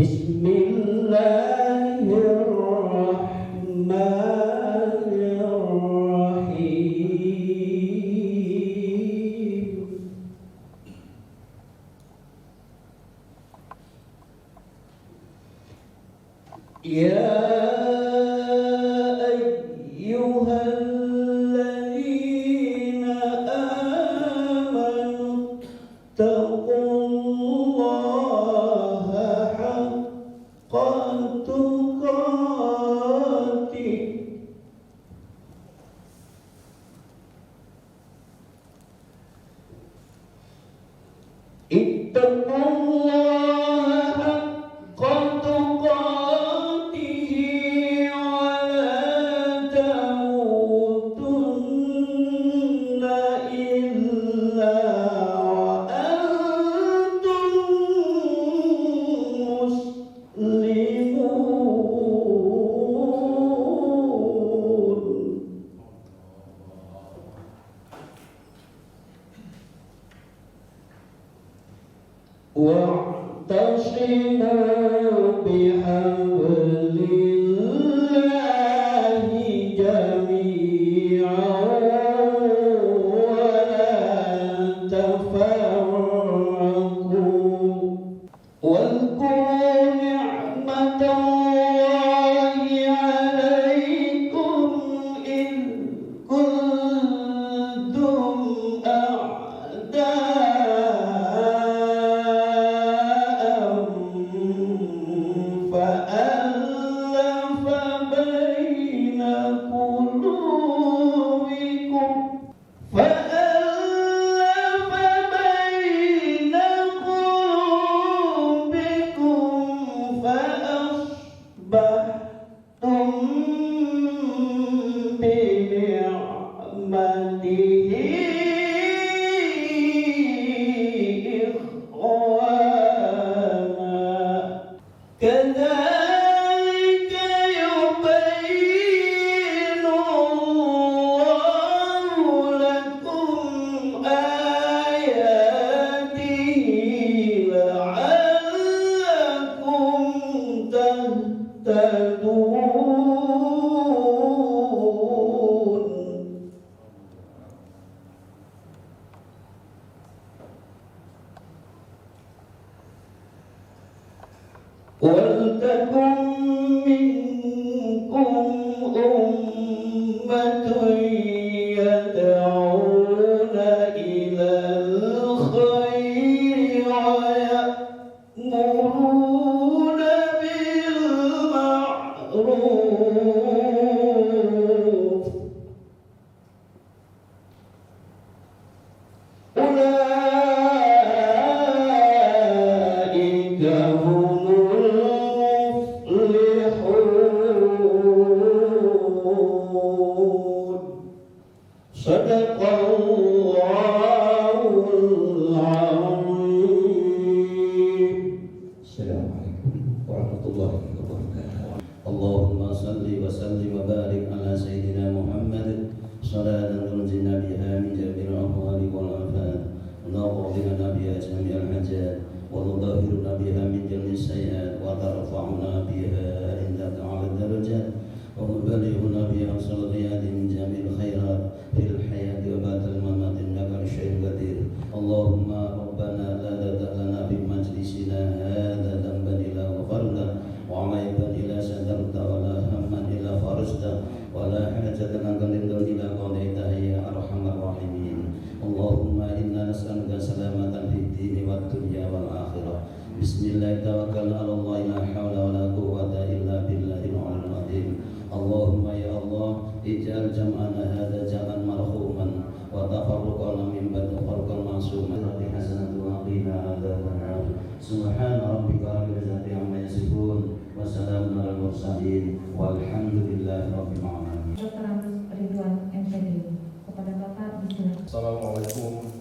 Bismillahirrahmanirrahim. Ya ayyuhalladzina amanu taqullaha haqqa tuqatih ittaqullaha haqqa tuqatih wa la tamutunna illa wa antum muslimun. Wa'tasimu bihablillahi jami'an wa la tafarraqu wadhkuru ni'matallahi 'alaikum id kuntum فألف بين قلوبكم فأصبحتم بنعمته إخوانا كذلك يبين الله لكم آياته لعلكم تهتدون. وَلْتَكُنْ مِنْكُمْ أُمَّةٌ يَدْعُونَ إِلَى الْخَيْرِ وَيَأْمُرُونَ بِالْمَعْرُوفِ أُولَئِكَ هُمُ المفلحون. Sadaqallahul Azim. Assalamualaikum warahmatullahi wabarakatuh. Allahumma salli wa sallim wa barik ala sayyidina Muhammad salatan tunjina biha min jami'il ahwali wal afat wa naqdina biha jami'al hajat wa tudahhiruna biha min jami'is sayyi'at wa tarfa'una biha indaka 'ala darajat wa tuballighuna biha sallallahu min jami'il khairat fil hayati wa ba'dal mamat innaka syai'un qadir. Allahumma rabbana la tad'alna fi majlisina hadza dhanban illa ghafarta wa 'aiban illa satarta wa la hamman illa farajta wa la hajatan illa qadaitaha ya arhamar rahimin. Allahumma inna nas'aluka salamatan fid din wad dunya wal akhirah. Bismillah tawakkalna 'ala Allah la haula wa la quwwata illa billahil 'aliyyil 'azim. Allahumma ya Allah ij'al jam'ana hadza jam'an marhuman wa tafarruqana min ba'di farqan ma'suman bi hasanati wa qina adzabannar. Subhana rabbika rabbil izzati amma yasifun wa salamun 'alal mursalin walhamdulillahi rabbil alamin. Dr. Ridwan MPD kepada Bapak Bismillah. Assalamualaikum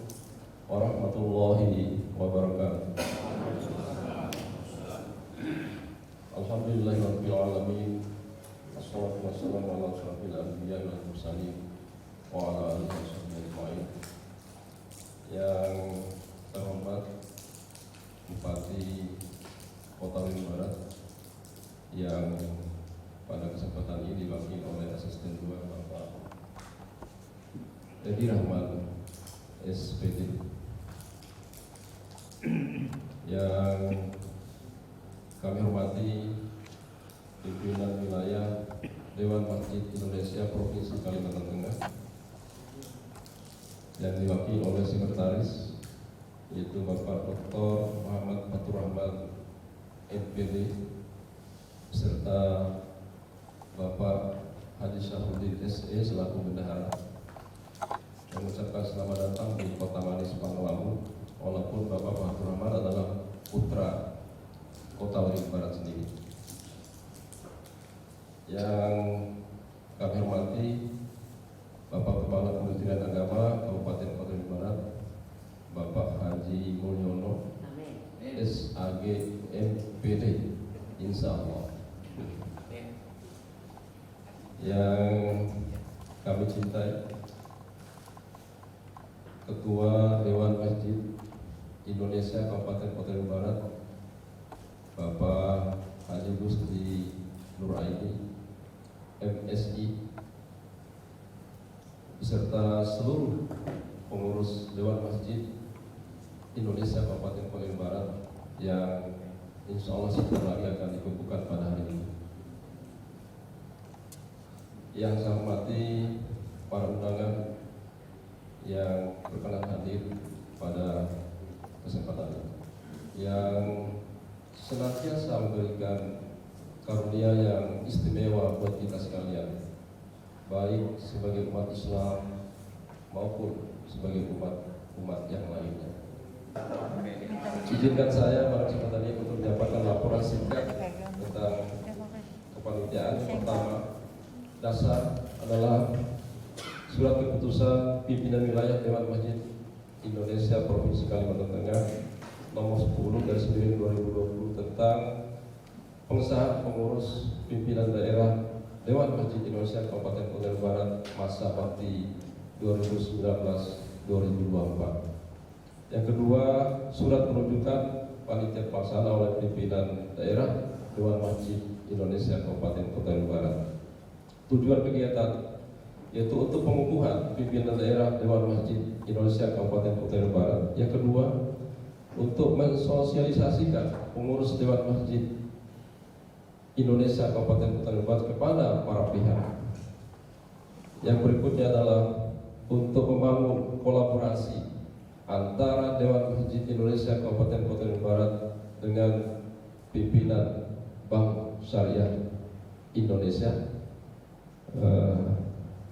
warahmatullahi wabarakatuh. Alhamdulillahirabbil alamin. Wassalatu wassalamu ala asyrofil anbiya'i wal mursalin wa ala alihi washabbihi ajmain. Yang terhormat Bupati Kota Bandung Barat yang pada kesempatan ini diwakili oleh Asisten 2 Bapak Edi Rahman SPD, yang kami hormati pimpinan wilayah Dewan Masjid Indonesia Provinsi Kalimantan Tengah yang diwakili oleh sekretaris, yaitu Bapak Dr. Muhammad Fatur Rahman MPD, serta Bapak Haji Syahruddin SE selaku bendahara, mengucapkan selamat datang di Kota Manis Pangelamun. Walaupun Bapak Fatur Rahman adalah putra Kota Bandung Barat sendiri. Yang kami hormati Bapak Kepala Kementerian Agama Kabupaten Kota Bandung Barat, Bapak Haji Mulyono SAG MPD, insya Allah. Yang kami cintai Ketua Dewan Masjid Indonesia Kabupaten Kota Bandung Barat, Bapak Haji Gusti Nur Aini MSI, beserta seluruh pengurus Dewan Masjid Indonesia Kabupaten Kota Bandung Barat yang insya Allah sebentar lagi akan dikukuhkan pada hari ini. Yang saya hormati para undangan yang berkenan hadir pada kesempatan ini, yang senantiasa memberikan karunia yang istimewa buat kita sekalian, baik sebagai umat Islam maupun sebagai umat yang lainnya. Izinkan saya pada kesempatan ini untuk menyampaikan laporan singkat tentang kepanitiaan. Pertama, dasar adalah surat keputusan pimpinan wilayah Dewan Masjid Indonesia Provinsi Kalimantan Tengah nomor 10/2020 tentang pengesahan pengurus pimpinan daerah Dewan Masjid Indonesia Kabupaten Kota Bandung Barat masa bakti 2019-2024. Yang kedua, surat penunjukan panitia pelaksana oleh pimpinan daerah Dewan Masjid Indonesia Kabupaten Kota Bandung Barat. Tujuan kegiatan yaitu untuk pengukuhan pimpinan daerah Dewan Masjid Indonesia Kabupaten Kota Bandung Barat. Yang kedua, untuk mensosialisasikan pengurus Dewan Masjid Indonesia Kabupaten Kota Bandung Barat kepada para pihak. Yang berikutnya adalah untuk membangun kolaborasi antara Dewan Masjid Indonesia Kabupaten Kota Bandung Barat dengan pimpinan Bank Syariah Indonesia.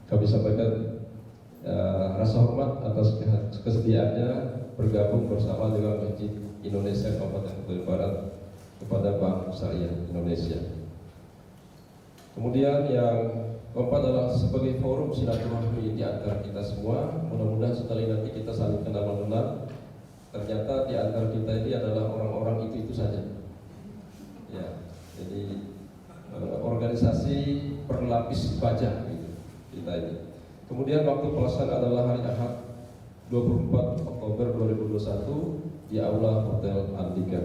Kami sampaikan rasa hormat atas kesediaannya bergabung bersama Dewan Masjid Indonesia Kabupaten Kota Bandung Barat kepada Bank Syariah Indonesia. Kemudian yang keempat adalah sebagai forum silaturahmi di antara kita semua. Mudah-mudahan setelah ini nanti kita saling kenal mengenal. Ternyata di antara kita ini adalah orang-orang itu saja. Ya, jadi organisasi berlapis baja gitu, kita ini. Kemudian waktu pelaksanaan adalah hari Ahad 24 Oktober 2021 di Aula Hotel Andika.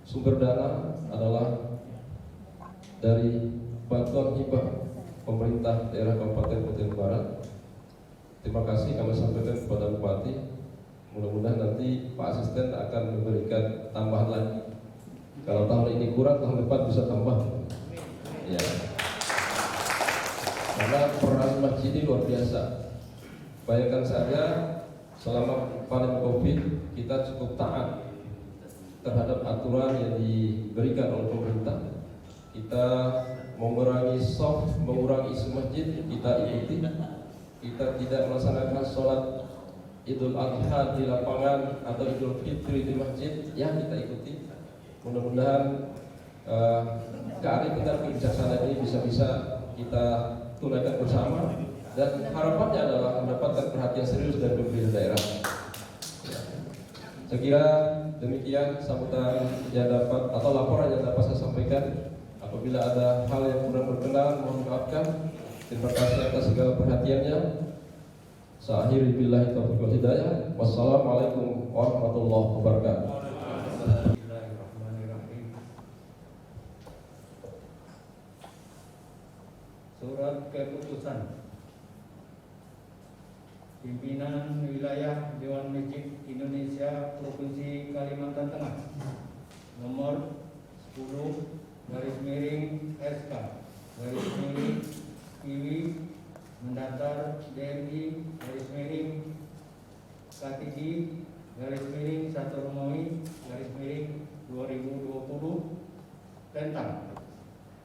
Sumber dana adalah dari bantuan hibah pemerintah daerah Kabupaten Kota Bandung Barat. Terima kasih kami sampaikan kepada Bupati. Mudah-mudahan nanti Pak Asisten akan memberikan tambahan lagi. Kalau tahun ini kurang, tahun depan bisa tambah. Ya. Karena peran masjid ini luar biasa. Bayangkan saja selama pandemi Covid kita cukup taat terhadap aturan yang diberikan oleh pemerintah. Kita mengurangi soft, mengurangi isu masjid, kita ikuti. Kita tidak melaksanakan sholat Idul Adha di lapangan atau Idul Fitri di masjid, ya kita ikuti. Mudah-mudahan kearifan kebijaksanaan ini bisa kita tunaikan bersama, dan harapannya adalah mendapatkan perhatian serius dari pemerintah daerah. Saya kira demikian sambutan yang dapat atau laporan yang dapat saya sampaikan. Apabila ada hal yang kurang berkenan, mohon maafkan. Terima kasih atas segala perhatiannya. Sa'akhiri billahi taufiq wal hidayah. Wassalamualaikum warahmatullahi wabarakatuh. nomor 10 garis miring SK garis miring Kiwi mendatar DMI garis miring K3 garis miring 1 Romawi garis miring 2020 tentang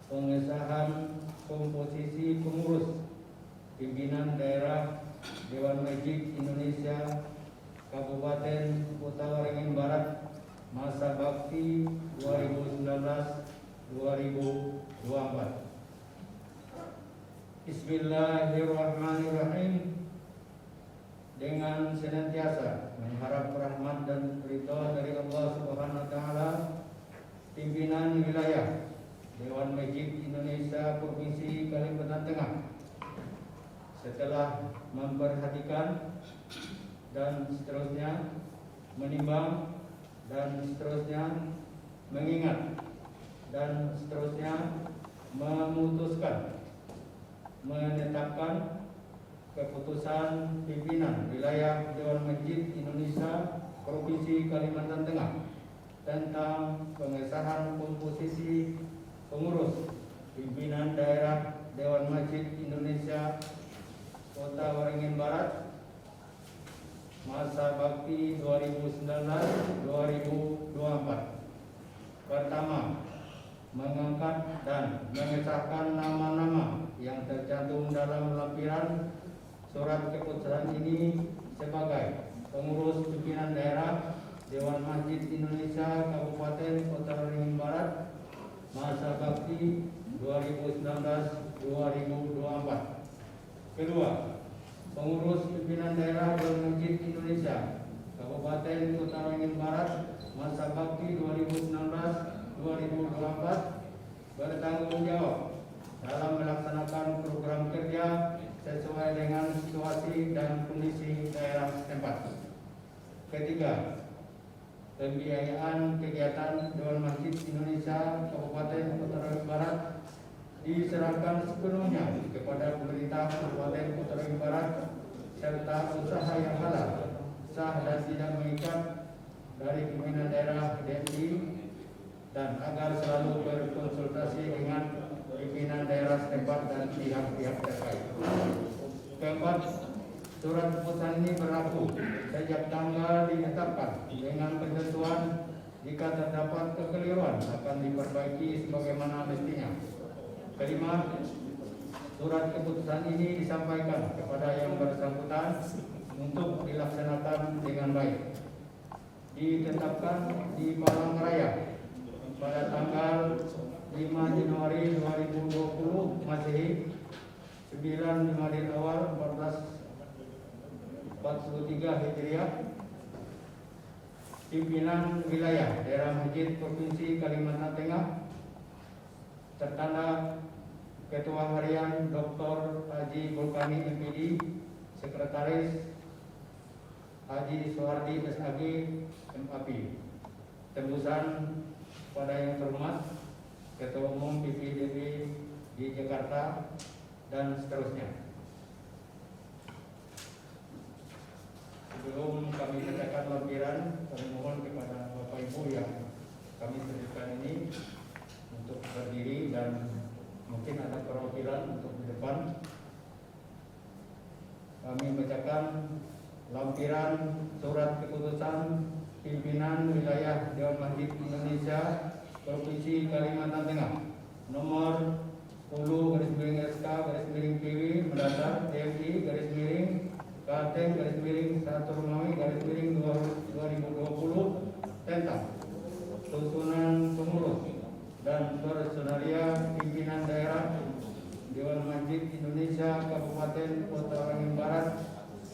pengesahan komposisi pengurus pimpinan daerah Dewan Masjid Indonesia Kabupaten Kota Waringin Barat masa bakti 2019-2024. Bismillahirrahmanirrahim. Dengan senantiasa mengharap rahmat dan ridha dari Allah Subhanahu wa taala, pimpinan wilayah Dewan Masjid Indonesia Provinsi Kalimantan Tengah setelah memperhatikan dan seterusnya menimbang dan seterusnya mengingat dan seterusnya memutuskan menetapkan keputusan pimpinan wilayah Dewan Masjid Indonesia Provinsi Kalimantan Tengah tentang pengesahan komposisi pengurus pimpinan daerah Dewan Masjid Indonesia Kota Waringin Barat masa bakti 2019-2024. Pertama, mengangkat dan mengesahkan nama-nama yang tercantum dalam lampiran surat keputusan ini sebagai pengurus pimpinan daerah Dewan Masjid Indonesia Kabupaten Kota Waringin Barat masa bakti 2019-2024. Kedua, pengurus pimpinan daerah Dewan Masjid Indonesia Kabupaten Kota Waringin Barat masa bakti 2019-2024 bertanggung jawab dalam melaksanakan program kerja sesuai dengan situasi dan kondisi daerah setempat. Ketiga, pembiayaan kegiatan Dewan Masjid Indonesia Kabupaten Kota Waringin Barat diserahkan sepenuhnya kepada pemerintah Kabupaten Kota Waringin Barat serta usaha yang halal, sah dan tidak mengikat dari pimpinan daerah DMI dan agar selalu berkonsultasi dengan pimpinan daerah setempat dan pihak-pihak terkait. Keempat, surat keputusan ini berlaku sejak tanggal ditetapkan dengan ketentuan jika terdapat kekeliruan akan diperbaiki sebagaimana mestinya. Kelima, surat keputusan ini disampaikan kepada yang bersangkutan untuk dilaksanakan dengan baik. Ditetapkan di Palangkaraya pada tanggal 5 Januari 2020 Masehi 9 Jumadil Awal 1443 Hijriah. Pimpinan wilayah daerah Masjid Provinsi Kalimantan Tengah tertanda Ketua Harian Dr. Haji Bulkani MPD, Sekretaris Haji Soehardi SAG MAP. Tembusan pada yang terhormat Ketua Umum PPDB di Jakarta dan seterusnya. Sebelum kami bacakan lampiran, kami mohon kepada Bapak Ibu yang kami sediakan ini untuk berdiri dan mungkin ada perwakilan untuk di depan. Kami bacakan lampiran surat keputusan pimpinan wilayah Dewan Masjid Indonesia Provinsi Kalimantan Tengah nomor 10/SK/PW mendatar DMI /KT/1 Romawi /2020 tentang susunan pengurus dan personalia pimpinan daerah Dewan Masjid Indonesia Kabupaten Kota Waringin Barat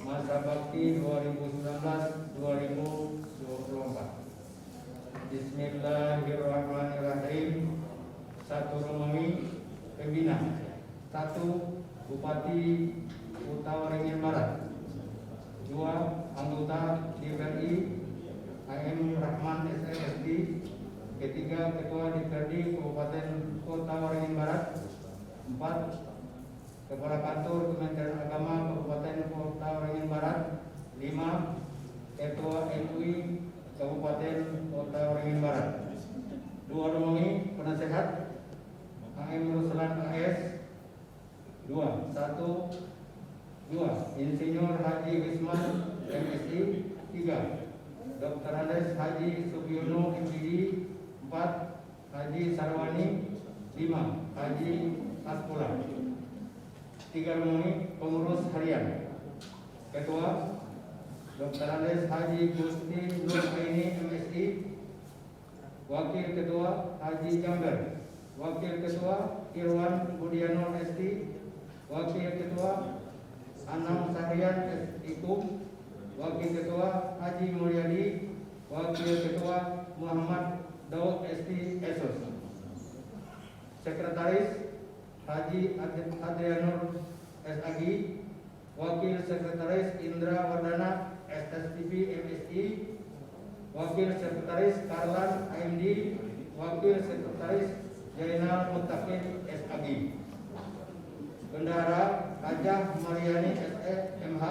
masa bakti 2019-2024. Bismillahirrahmanirrahim. 1 Romawi pembina. 1 Bupati Kota Waringin Barat. 2 anggota DPRD AM Rahman SSD. Ketiga Ketua DPRD Kabupaten Kota Waringin Barat. 4 Kepala Kantor Kementerian Agama Kabupaten Kota Waringin Barat. 5 Ketua MUI Kabupaten Kota Waringin Barat. 2 nominee penasehat AM Ruslan AS 2. 2. Insinyur Haji Wisman MSI 3. Dr. Andes Haji Sugiono MPD 4. Haji Sarwani 5. Haji Aspula. 3 nominee pengurus harian. Ketua Dr. Andes Haji Gusti Nur Aini MSI. Wakil Ketua Haji Jamber. Wakil Ketua Irwan Budiano ST. Wakil Ketua Anam Sahrian SIKUM. Wakil Ketua Haji Mulyadi. Wakil Ketua Muhammad Daud ST Esos. Sekretaris Haji Adrianur SAG. Wakil Sekretaris Indra Wardana SSTV MSI. Wakil Sekretaris Karlan AMD. Wakil Sekretaris Jainal Mutakin SAG. Bendahara Hajah Mariani SE MH.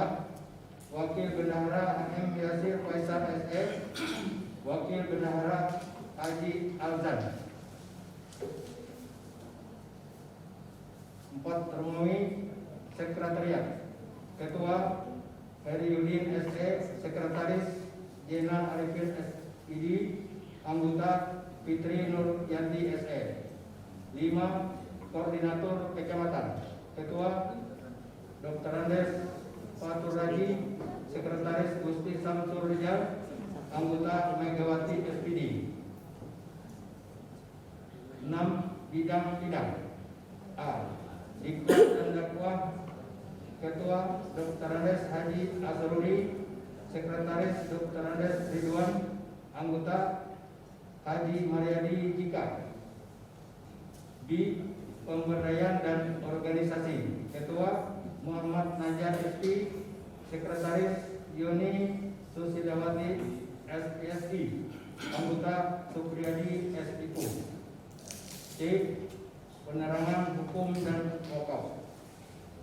Wakil Bendahara HM Yasir Faisal SE. Wakil Bendahara Haji Alzan. 4 termohon sekretariat. Ketua Heri Yudin SE. Sekretaris Jenal Arifin SID. Anggota Fitri Nur Yanti SE. 5 koordinator kecamatan. Ketua Dr. Andes Fatur Raji. Sekretaris Gusti Samsul Rijal. Anggota Megawati SPD. 6 bidang-bidang. A. Diklat dan dakwah. Ketua Dr. Andes Haji Azruli. Sekretaris Dr. Andes Ridwan. Anggota Haji Mariadi Jika. B. Pemberdayaan dan organisasi. Ketua Muhammad Najar ST. Sekretaris Yoni Susidawati SPSI. Anggota Supriyadi SIKU. C. Penerangan hukum dan wakaf.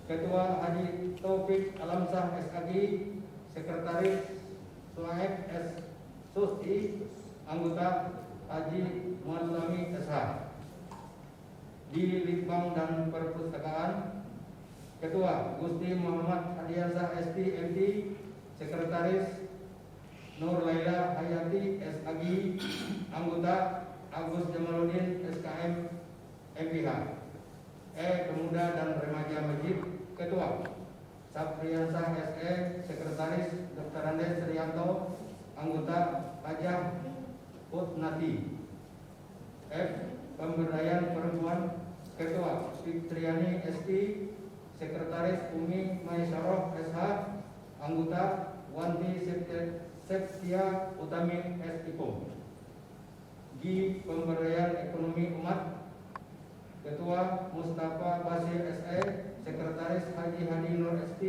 Ketua Haji Taufik Alamsah SAG. Sekretaris Suhaib S. Susi. Anggota Haji Muhammad SH. Di Litbang dan Perpustakaan. Ketua Gusti Muhammad Hadiansah ST MT. Sekretaris Nur Laila Hayati SAG. Anggota Agus Jamaluddin SKM MPH. E. Pemuda dan Remaja Masjid. Ketua Sapriyansah SE. Sekretaris Dr. Andes Rianto. Anggota Hajah Utnati. F. Pemberdayaan Perempuan. Ketua Fitriani ST. Sekretaris Umi Maisaroh SH. Anggota Wanti Septia Utami SIKO. G. Pemberdayaan Ekonomi Umat. Ketua Mustafa Basir SE. Sekretaris Haji Hadi Nur ST.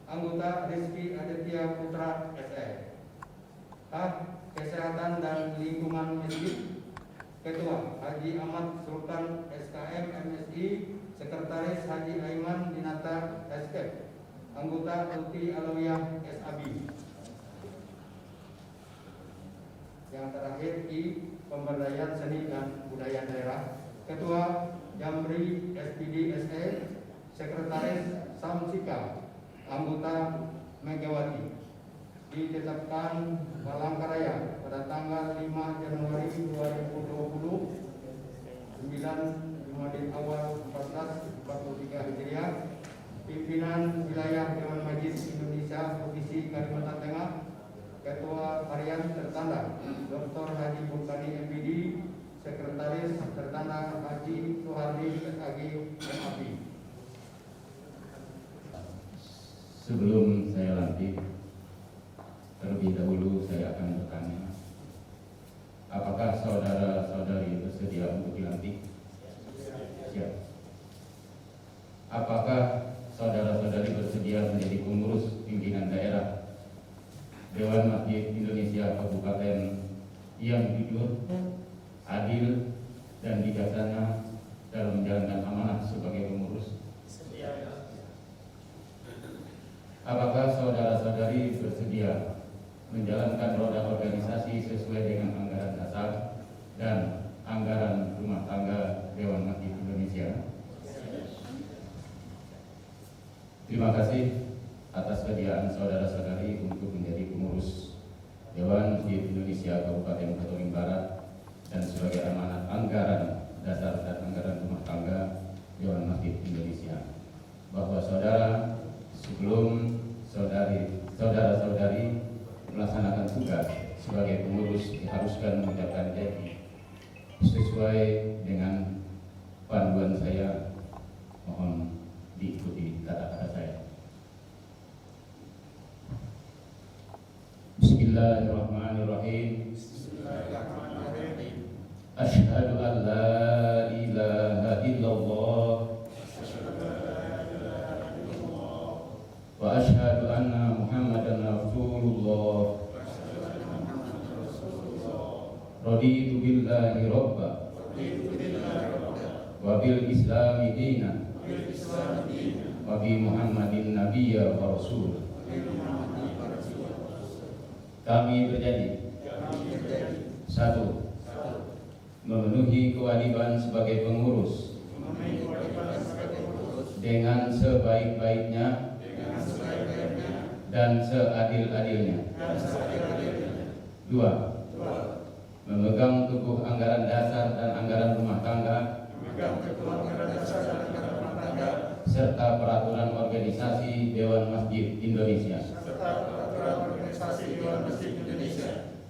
Anggota Rizky Aditya Putra SE. H. Kesehatan dan Lingkungan Masjid. Ketua Haji Ahmad Sultan SKM MSI. Sekretaris Haji Aiman Dinata SK. Anggota Tuti Alawiyah SAB. Yang terakhir I. Pemberdayaan Seni dan Budaya Daerah. Ketua Jamri SPD SE. Sekretaris Samsika. Anggota Megawati. Ditetapkan Palangkaraya pada tanggal 5 Januari 2020, 9 Jumadil Awal 1443 Hijriah. Pimpinan Wilayah Dewan Majlis Indonesia Provinsi Kalimantan Tengah. Ketua Harian tertanda Dr. Haji Burkani MPD. Sekretaris tertanda Haji Suhardi SAG MAP. Sebelum saya lantik, terlebih dahulu saya akan bertanya, apakah saudara-saudari bersedia untuk dilantik? Siap. Apakah saudara-saudari bersedia menjadi pengurus pimpinan daerah Dewan Masjid Indonesia Kabupaten yang jujur, adil, dan bijaksana dalam menjalankan amanah sebagai pengurus? Apakah saudara-saudari bersedia menjalankan roda organisasi sesuai dengan anggaran dasar dan anggaran rumah tangga Dewan Masjid Indonesia. Terima kasih atas kesediaan saudara-saudari untuk menjadi pengurus Dewan Masjid Indonesia Kabupaten Katolik Barat dan sebagai amanat anggaran dasar dan anggaran rumah tangga Dewan Masjid Indonesia. Bahwa saudara, sebelum saudara-saudari melaksanakan tugas sebagai pengurus diharuskan mengucapkan janji sesuai dengan panduan saya. Mohon diikuti kata-kata saya. Bismillahirrahmanirrahim. Asyhadu an la ilaha illallah wa asyhadu anna Muhammadan Rasulullah. Raditu billahi robba wa bil islami dina wa bi Muhammadin nabiyya wa rasul. Kami berjanji, satu, memenuhi kewajiban sebagai pengurus dengan sebaik-baiknya dan seadil-adilnya. Dua, memegang teguh anggaran dasar dan anggaran rumah tangga serta peraturan organisasi Dewan Masjid Indonesia.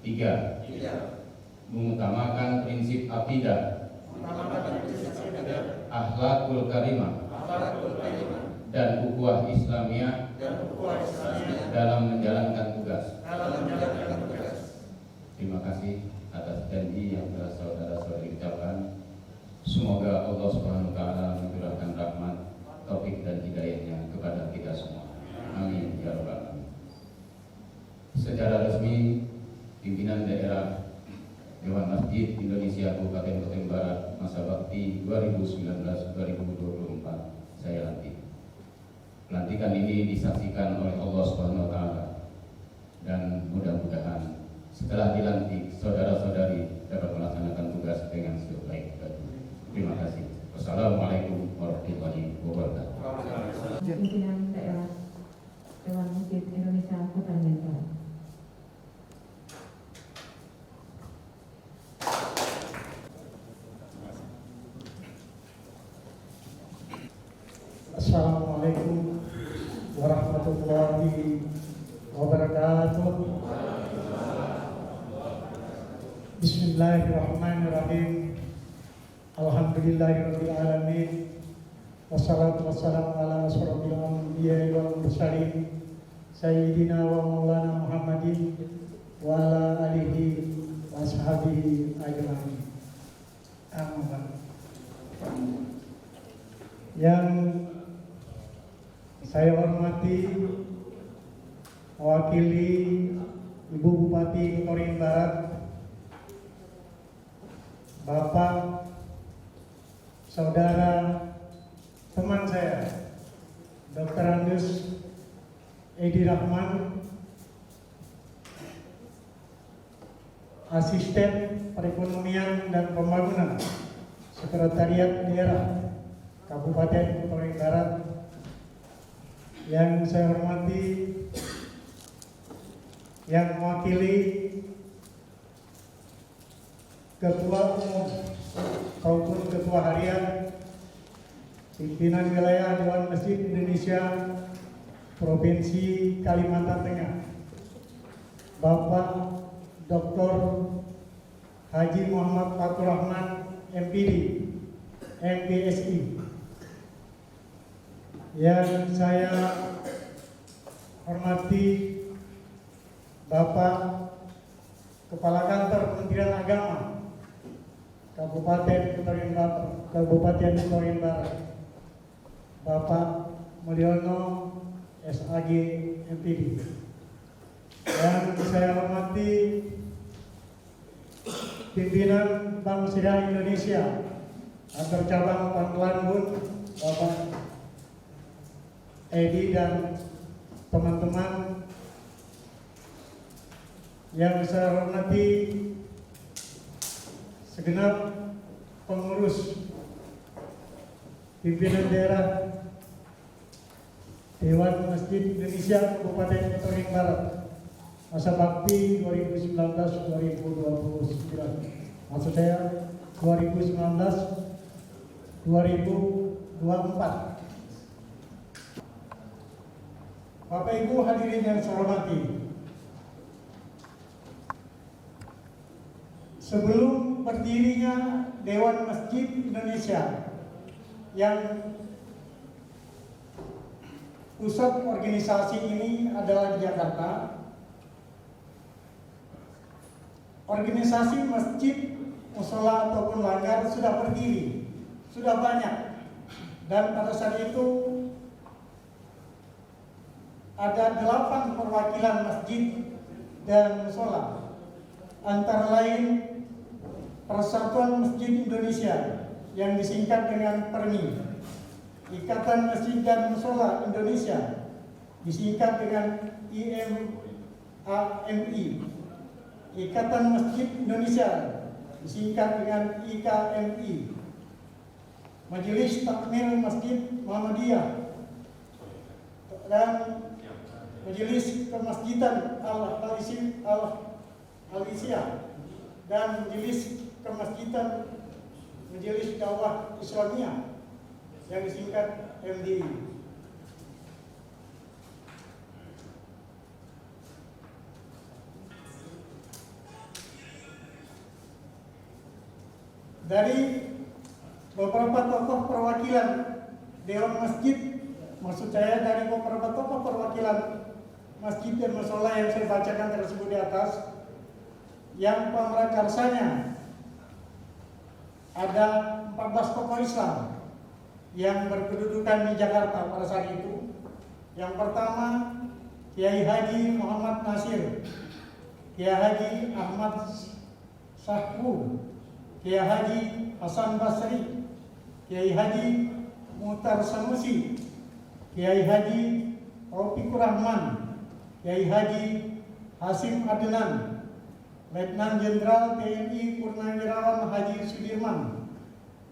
Tiga, mengutamakan prinsip akidah, akhlakul karimah dan ukhuwah Islamiyah dalam menjalankan tugas. Terima kasih atas janji yang telah saudara-saudari ucapkan. Semoga Allah Subhanahu wa taala mencurahkan rahmat, taufik dan hidayahnya kepada kita semua. Amin ya rabbal alamin. Secara resmi, pimpinan daerah Dewan Masjid Indonesia Kabupaten Katolik Barat masa bakti 2019-2024 saya lantik. Pelantikan ini disaksikan oleh Allah Subhanahu wa taala dan mudah-mudahan setelah dilantik saudara-saudari dapat melaksanakan tugas dengan sebaik-baiknya. Terima kasih. Wassalamualaikum warahmatullahi wabarakatuh. Pimpinan daerah Dewan Masjid Indonesia Katolik Barat. Assalamualaikum warahmatullahi wabarakatuh. Bismillahirrahmanirrahim. Alhamdulillahirabbil alamin. Wassalatu wassalamu ala asyrofil anbiya'i wal mursalin sayyidina wa maulana Muhammadin wa ala alihi wa ashabihi ajma'in. Amin. Yang saya hormati mewakili Ibu Bupati Katolik Barat, Bapak, saudara, teman saya, Dr. Andes Edi Rahman, Asisten Perekonomian dan Pembangunan Sekretariat Daerah Kabupaten Katolik Barat. Yang saya hormati yang mewakili Ketua Umum maupun Ketua Harian Pimpinan Wilayah Dewan Masjid Indonesia Provinsi Kalimantan Tengah, Bapak Dr. Haji Muhammad Fatur Rahman MPD, MPSI. Yang saya hormati Bapak Kepala Kantor Kementerian Agama Kabupaten Katolik Barat, Bapak Mulyono SAG MPD. Dan saya hormati pimpinan Bank Syariah Indonesia Kantor Cabang Pangkalan Bun, Bapak Edi dan teman-teman yang saya hormati segenap pengurus pimpinan daerah Dewan Masjid Indonesia Kabupaten Kota Barat masa bakti 2019-2029, maksud saya 2019-2024. Bapak Ibu hadirin yang saya hormati, sebelum berdirinya Dewan Masjid Indonesia yang pusat organisasi ini adalah di Jakarta, organisasi masjid, musola ataupun langgar sudah berdiri, sudah banyak, dan pada saat itu ada 8 perwakilan masjid dan musola, antara lain Persatuan Masjid Indonesia yang disingkat dengan PERMI, Ikatan Masjid dan Musola Indonesia disingkat dengan IMAMI, Ikatan Masjid Indonesia disingkat dengan IKMI, Majelis Takmir Masjid Muhammadiyah, dan Majelis Kemasjidan Al-Alisiyah, dan Majelis Kemasjidan Majelis Dakwah Islamiyah yang disingkat MDI. Dari beberapa tokoh perwakilan Dewan Masjid, maksud saya dari beberapa tokoh perwakilan masjid dan musola yang saya bacakan tersebut di atas, yang pemrakarsanya ada 14 tokoh Islam yang berkedudukan di Jakarta pada saat itu. Yang pertama, Kiai Haji Muhammad Nasir, Kiai Haji Ahmad Syahku, Kiai Haji Hasan Basri, Kiai Haji Muhtar Sanusi, Kiai Haji Taufikur Rahman, Kiai Haji Hasim Adnan, Letnan Jenderal TNI Purnawirawan Haji Sudirman,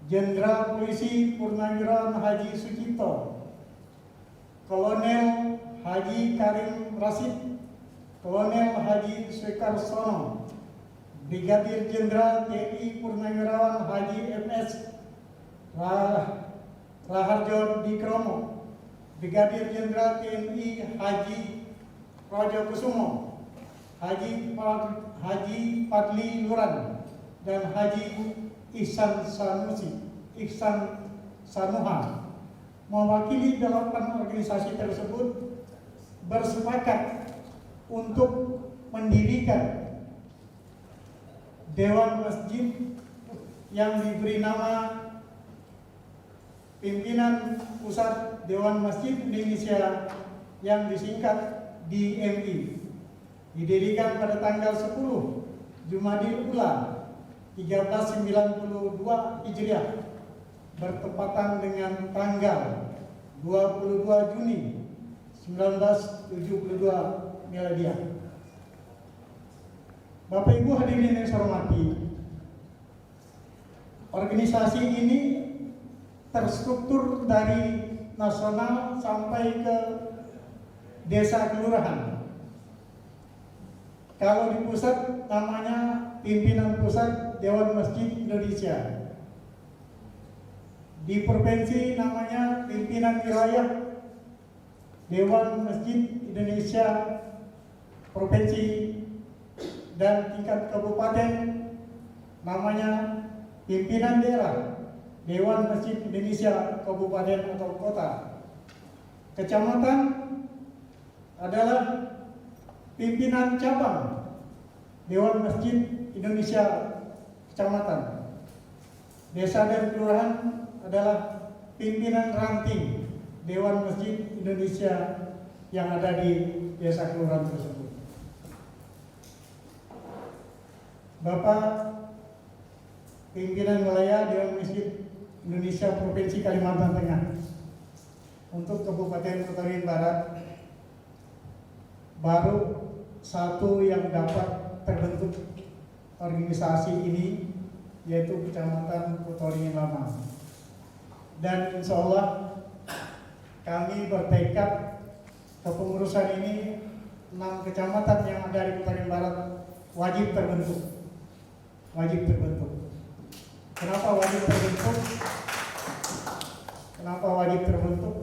Jenderal Polisi Purnawirawan Haji Sucipto, Kolonel Haji Karim Rasid, Kolonel Haji Swekarsono, Brigadir Jenderal TNI Purnawirawan Haji MS Raharjo Dikromo, Brigadir Jenderal TNI Haji Prajo Kusumo, Haji Padli Luran, dan Haji Ihsan Sanuha, mewakili 8 organisasi tersebut bersepakat untuk mendirikan Dewan Masjid yang diberi nama Pimpinan Pusat Dewan Masjid Indonesia yang disingkat DMI, didirikan pada tanggal 10 Jumadil Ula 1392 Hijriah, bertepatan dengan tanggal 22 Juni 1972 Miladiah. Bapak Ibu hadirin yang saya hormati, organisasi ini terstruktur dari nasional sampai ke desa kelurahan. Kalau di pusat namanya Pimpinan Pusat Dewan Masjid Indonesia. Di provinsi namanya Pimpinan Wilayah Dewan Masjid Indonesia Provinsi, dan tingkat kabupaten namanya Pimpinan Daerah Dewan Masjid Indonesia Kabupaten atau Kota. Kecamatan adalah Pimpinan Cabang Dewan Masjid Indonesia Kecamatan. Desa dan kelurahan adalah Pimpinan Ranting Dewan Masjid Indonesia yang ada di desa kelurahan tersebut. Bapak Pimpinan Wilayah Dewan Masjid Indonesia Provinsi Kalimantan Tengah, untuk Kabupaten Kota Barat baru 1 yang dapat terbentuk organisasi ini, yaitu Kecamatan Kotoringin Lama. Dan insya Allah kami bertekad kepengurusan ini 6 kecamatan yang ada di Kotoringin Barat wajib terbentuk. Wajib terbentuk. Kenapa wajib terbentuk? Kenapa wajib terbentuk?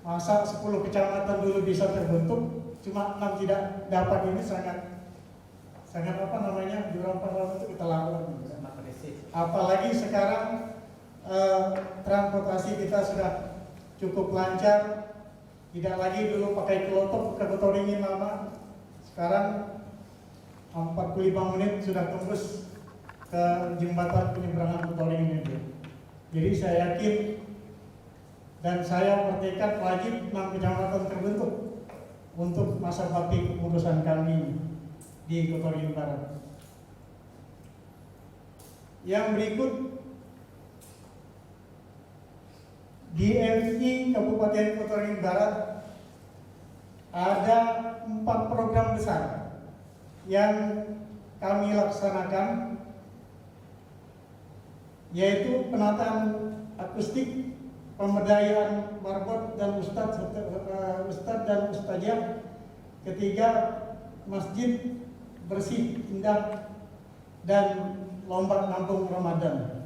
Masa 10 kecamatan dulu bisa terbentuk, cuma 6 tidak dapat, ini sangat apa namanya, jurang pahlawan itu kita lakukan. Apalagi sekarang transportasi kita sudah cukup lancar, tidak lagi dulu pakai kelotok ke Kotoringin Lama, sekarang 45 menit sudah tembus ke jembatan penyeberangan Kotoringin itu. Jadi saya yakin dan saya bertekad wajib 6 kecamatan terbentuk untuk masa bakti kepengurusan kami di Kotoringin Barat. Yang berikut, di MI Kabupaten Kotoringin Barat ada 4 program besar yang kami laksanakan, yaitu penataan akustik, pemberdayaan marbot dan ustadz dan ustazah. Ketiga, masjid bersih, indah, dan lomba nampung Ramadan.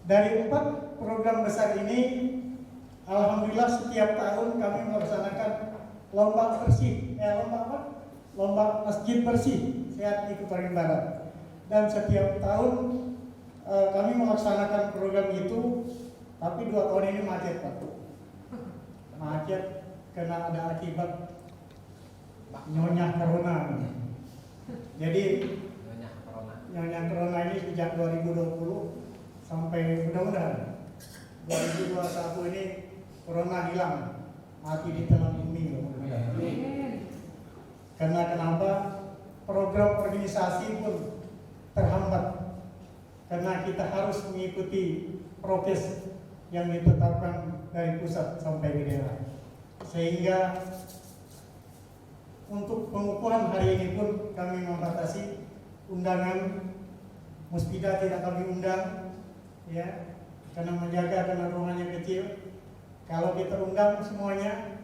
Dari 4 program besar ini, alhamdulillah setiap tahun kami melaksanakan lomba bersih, lomba masjid bersih sehat di Kotoringin Barat. Dan setiap tahun kami melaksanakan program itu, tapi 2 tahun ini macet, Pak. Macet karena ada akibat nyonya corona. Jadi nyonya corona ini sejak 2020 sampai mudah-mudahan 2021 ini corona hilang, mati di telan bumi. Karena kenapa? Program organisasi pun terhambat karena kita harus mengikuti prokes yang ditetapkan dari pusat sampai ke daerah. Sehingga untuk pengukuhan hari ini pun kami membatasi undangan, muspida tidak kami undang, ya, karena menjaga karena ruangannya kecil. Kalau kita undang semuanya,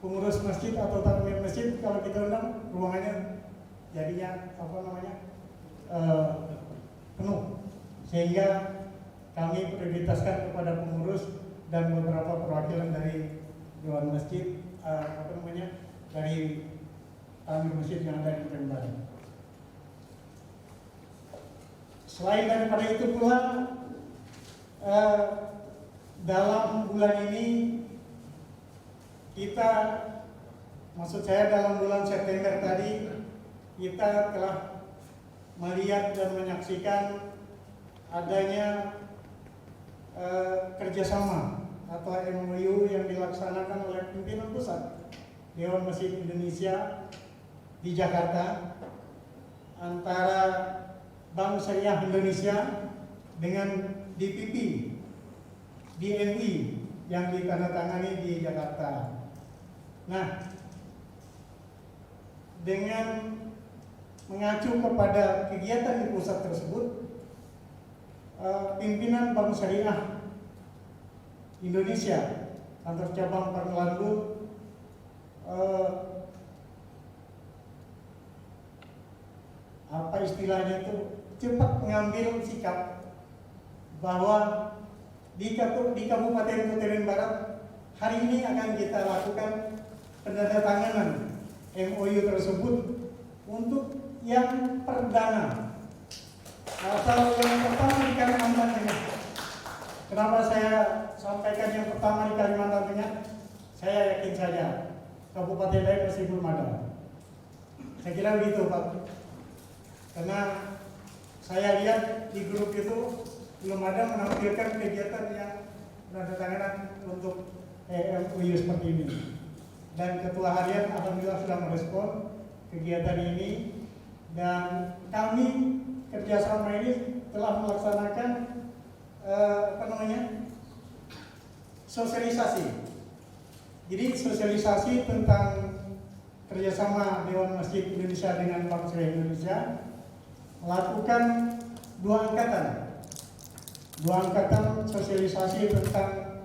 pengurus masjid atau takmir masjid, kalau kita undang ruangannya jadinya penuh, sehingga kami prioritaskan kepada pengurus dan beberapa perwakilan dari dewan masjid, dari takmir masjid yang ada di Kotoringin Barat. Selain daripada itu pula, dalam bulan ini kita, maksud saya dalam bulan September tadi, kita telah melihat dan menyaksikan adanya kerjasama atau MOU yang dilaksanakan oleh pimpinan pusat Dewan Masjid Indonesia di Jakarta antara Bank Syariah Indonesia dengan DPP DMI yang ditandatangani di Jakarta. Nah, dengan mengacu kepada kegiatan di pusat tersebut, pimpinan Bank Syariah Indonesia kantor cabang Panglambur apa istilahnya itu, cepat mengambil sikap bahwa di Kabupaten Kotoringin Barat hari ini akan kita lakukan penandatanganan MOU tersebut untuk yang perdana atau yang pertama di Kalimantan Tengah. Kenapa saya sampaikan yang pertama di Kalimantan Tengah? Saya yakin saja kabupaten lain masih belum ada. Saya kira begitu, Pak. Karena saya lihat di grup itu belum ada menampilkan kegiatan yang penandatanganan untuk MOU seperti ini. Dan Ketua Harian alhamdulillah sudah merespon kegiatan ini, dan kami kerjasama ini telah melaksanakan sosialisasi. Jadi sosialisasi tentang kerjasama Dewan Masjid Indonesia dengan Bank Syariah Indonesia melakukan dua angkatan sosialisasi tentang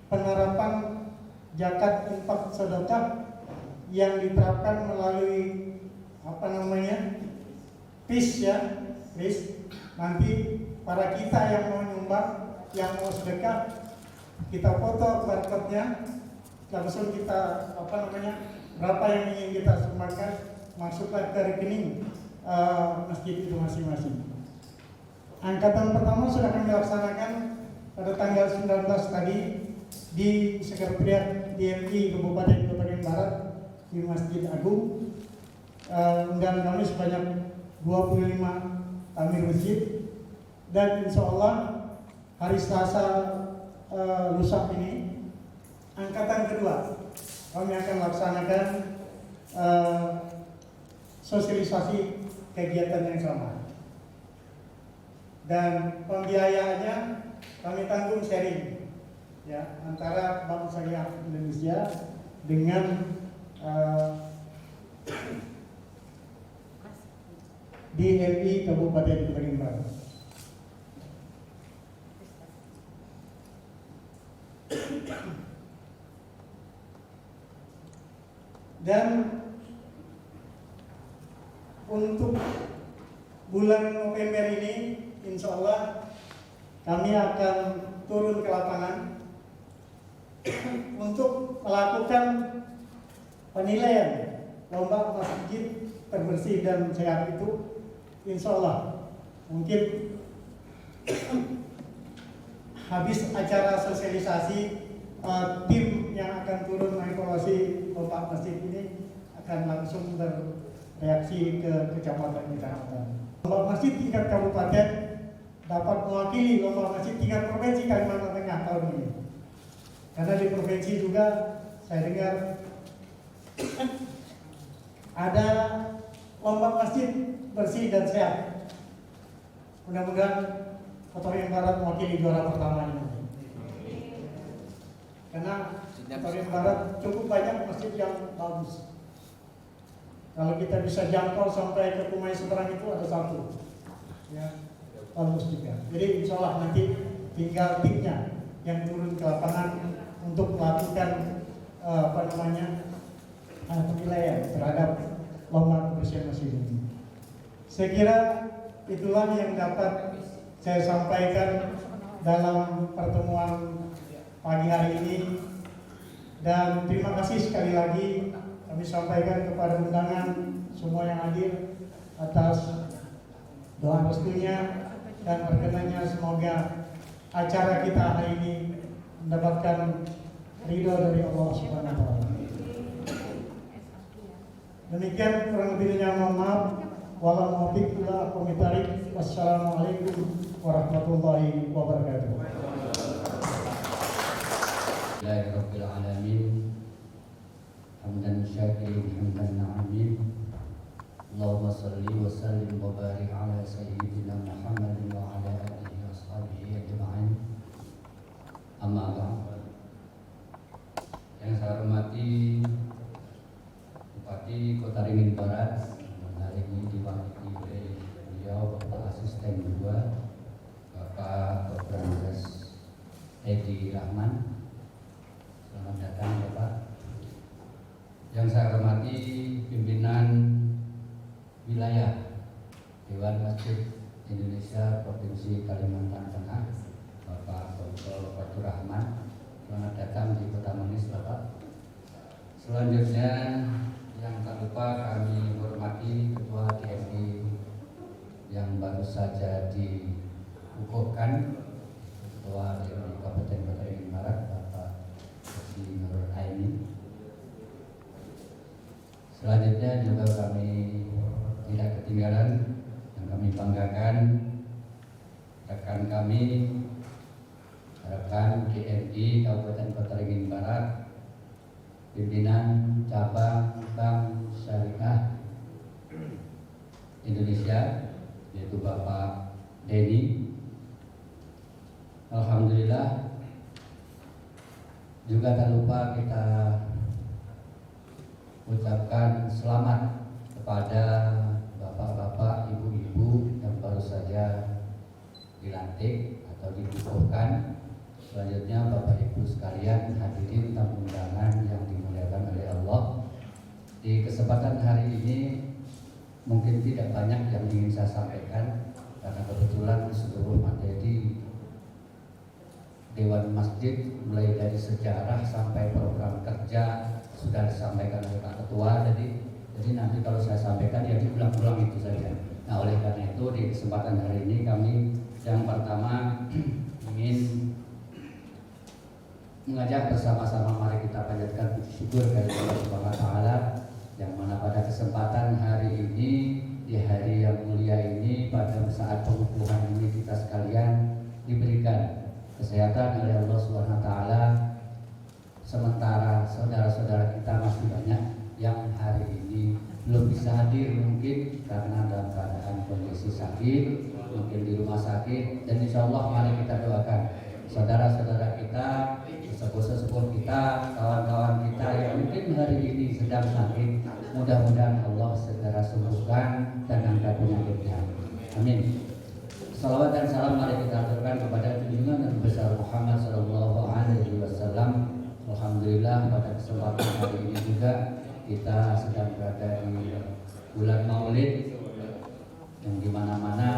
penerapan zakat infak sedekah yang diterapkan melalui PIS ya, PIS. Nanti para kita yang mau nyumbang, yang mau sedekah, kita foto barcode-nya, langsung kita berapa yang ingin kita sumbangkan, masuklah ke rekening masjid itu masing-masing. Angkatan pertama sudah kami laksanakan pada tanggal 19 tadi di Sekretariat DMI Kabupaten Kota Barat di Masjid Agung, dan kami sebanyak 25 tamir masjid, dan insya Allah hari Selasa lusa ini angkatan kedua kami akan laksanakan sosialisasi kegiatan yang sama, dan pembiayaannya kami tanggung sharing ya antara Bank Syariah Indonesia dengan DMI Kabupaten Kota Barat. Dan untuk bulan November ini insya Allah kami akan turun ke lapangan untuk melakukan penilaian lomba masjid terbersih dan sehat itu. Insya Allah mungkin habis acara sosialisasi, tim yang akan turun mengevaluasi lomba masjid ini akan langsung bereaksi ke kecamatan-kecamatan. Lomba masjid tingkat kabupaten dapat mewakili lomba masjid tingkat provinsi Kalimantan Tengah tahun ini. Karena di provinsi juga saya dengar ada lomba masjid bersih dan sehat. Mudah-mudahan Kota Barat mewakili juara pertama ini. Karena Kota Barat cukup banyak masjid yang bagus. Kalau kita bisa jangkau sampai ke Kumai Seberang itu ada satu, ya bagus juga. Jadi insya Allah nanti tinggal timnya yang turun ke lapangan untuk melakukan penilaian terhadap lomba kebersihan masjid ini. Saya kira itulah yang dapat saya sampaikan dalam pertemuan pagi hari ini, dan terima kasih sekali lagi kami sampaikan kepada undangan semua yang hadir atas doa restunya dan perkenannya. Semoga acara kita hari ini mendapatkan ridho dari Allah Subhanahu wa taala. Demikian kurang lebihnya, mohon maaf. Wassalamualaikum warahmatullahi wabarakatuh. Bismillahirrahmanirrahim. Hamdan syakirin hamdan na'amin. Allahumma salli wa sallim wa barik ala sayyidina Muhammadin wa ala alihi wa sahbihi ajma'in. Amma ba'd. Yang saya hormati Bupati Kota Ringin Barat, hari ini diwakili oleh beliau Bapak Asisten 2 Bapak Dr. Andes Edi Rahman. Selamat datang Bapak. Yang saya hormati pimpinan wilayah Dewan Masjid Indonesia Provinsi Kalimantan Tengah, Bapak Dr. Fatur Rahman. Selamat datang di Kota Manis, Bapak. Selanjutnya yang tak lupa kami hormati Ketua DMI yang baru saja dikukuhkan, Ketua DMI Kabupaten Kota Barat, Bapak Haji Nur Aini. Selanjutnya juga kami tidak ketinggalan yang kami banggakan rekan kami, rekan DMI Kabupaten Kota Barat, pimpinan cabang Bank Syariah Indonesia, yaitu Bapak Denny. Alhamdulillah. Juga tak lupa kita ucapkan selamat kepada bapak-bapak, ibu-ibu yang baru saja dilantik atau dikukuhkan. Selanjutnya Bapak Ibu sekalian, hadirin tamu undangan yang dimuliakan oleh Allah. Di kesempatan hari ini mungkin tidak banyak yang ingin saya sampaikan karena kebetulan seluruh materi Dewan Masjid mulai dari sejarah sampai program kerja sudah disampaikan oleh Pak Ketua. Jadi nanti kalau saya sampaikan ya diulang-ulang itu saja. Nah, oleh karena itu di kesempatan hari ini kami yang pertama ingin mengajak bersama-sama, mari kita panjatkan puji syukur kepada Allah Subhanahu wa taala yang mana pada kesempatan hari ini, di hari yang mulia ini, pada saat pengukuhan ini kita sekalian diberikan kesehatan oleh Allah Subhanahu wa taala, sementara saudara-saudara kita masih banyak yang hari ini belum bisa hadir, mungkin karena dalam keadaan kondisi sakit, mungkin di rumah sakit. Dan insya Allah mari kita doakan saudara-saudara kita, sesepuh-sesepuh kita, kawan-kawan kita yang mungkin hari ini sedang sakit, mudah-mudahan Allah segera sembuhkan dan angkat penyakitnya. Amin. Salawat dan salam mari kita aturkan kepada junjungan Nabi besar Muhammad Sallallahu Alaihi Wasallam. Alhamdulillah pada kesempatan hari ini juga kita sedang berada di bulan Maulid yang dimana-mana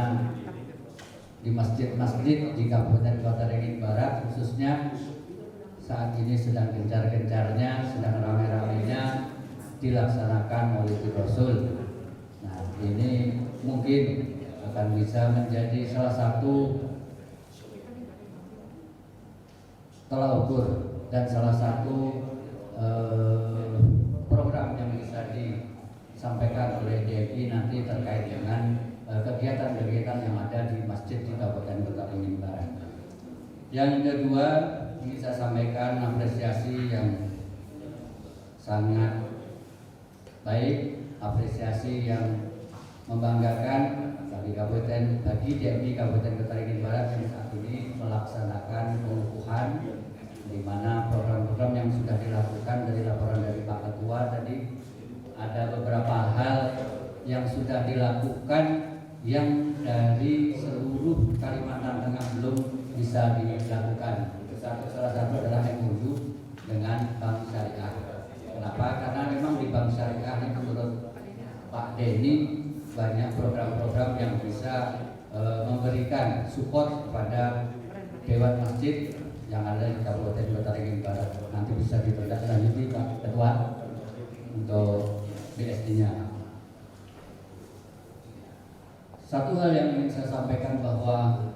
di masjid-masjid di Kabupaten Kota Ringin Barat khususnya saat ini sedang gencar-gencarnya, sedang rame-ramenya dilaksanakan Maulid Rasul. Nah, ini mungkin akan bisa menjadi salah satu tolak ukur dan salah satu program yang bisa disampaikan oleh DMI nanti terkait dengan kegiatan-kegiatan yang ada di masjid di Kabupaten Kota Ringin Barat. Yang kedua, ingin saya sampaikan apresiasi yang sangat baik, apresiasi yang membanggakan bagi DMI Kabupaten Kota Ringin Barat yang saat ini melaksanakan pengukuhan, di mana program-program yang sudah dilakukan dari laporan dari Pak Ketua tadi ada beberapa hal yang sudah dilakukan yang dari seluruh Kalimantan Tengah belum bisa dilakukan. Salah satu adalah MOU dengan Bank Syariah. Kenapa? Karena memang di Bank Syariah ini menurut Pak Denny banyak program-program yang bisa memberikan support kepada Dewan Masjid yang ada di Kabupaten Kota Ringin Barat. Nanti bisa ditindaklanjuti Pak Ketua untuk BSD-nya. Satu hal yang ingin saya sampaikan bahwa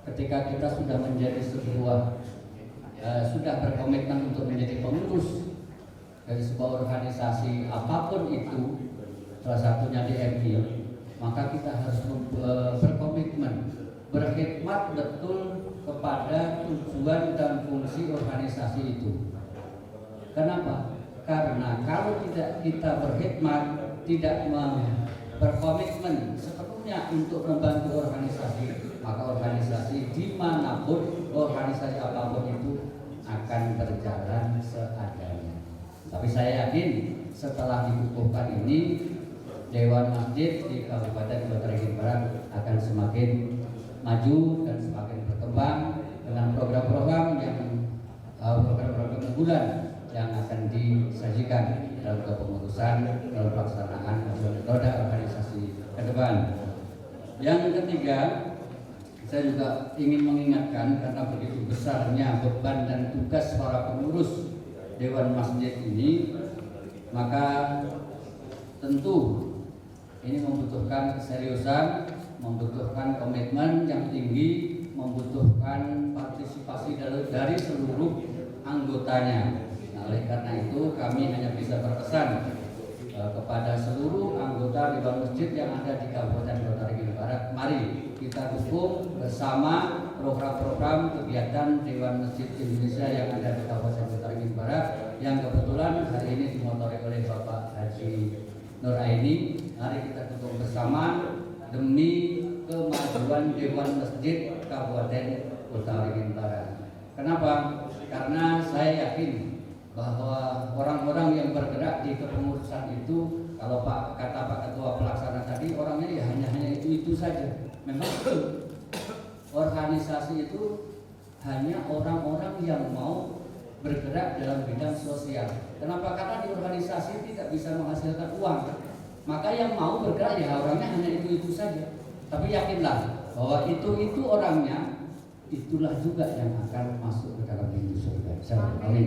ketika kita sudah menjadi sudah berkomitmen untuk menjadi pengurus dari sebuah organisasi apapun itu, salah satunya DMI, maka kita harus berkomitmen, berkhidmat betul kepada tujuan dan fungsi organisasi itu. Kenapa? Karena kalau tidak kita berkhidmat, tidak berkomitmen sepenuhnya untuk membantu organisasi, maka organisasi dimanapun, organisasi apapun itu akan berjalan seadanya. Tapi saya yakin setelah dikukuhkan ini, Dewan Masjid di Kabupaten Kota Ringin Barat akan semakin maju dan semakin berkembang dengan program-program unggulan yang akan disajikan dalam kepengurusan, dalam pelaksanaan roda organisasi ke depan. Yang ketiga, saya juga ingin mengingatkan karena begitu besarnya beban dan tugas para pengurus Dewan Masjid ini, maka tentu ini membutuhkan keseriusan, membutuhkan komitmen yang tinggi, membutuhkan partisipasi dari seluruh anggotanya. Nah, oleh karena itu kami hanya bisa berpesan kepada seluruh anggota Dewan Masjid yang ada di Kabupaten Kota Ringin Barat, mari kita dukung bersama program-program kegiatan Dewan Masjid Indonesia yang ada di Kabupaten Kota Ringin Barat yang kebetulan hari ini dimotori oleh Bapak Haji Nur Aini. Mari kita dukung bersama demi kemajuan Dewan Masjid Kabupaten Kota Ringin Barat. Kenapa? Karena saya yakin bahwa orang-orang yang bergerak di kepengurusan itu, kalau kata Pak Ketua Pelaksana tadi, orangnya ya hanya itu saja. Memang betul, organisasi itu hanya orang-orang yang mau bergerak dalam bidang sosial. Kenapa? Karena di organisasi tidak bisa menghasilkan uang. Maka yang mau bergerak ya orangnya hanya itu saja. Tapi yakinlah bahwa itu orangnya, itulah juga yang akan masuk ke dalam pintu surga. Amin.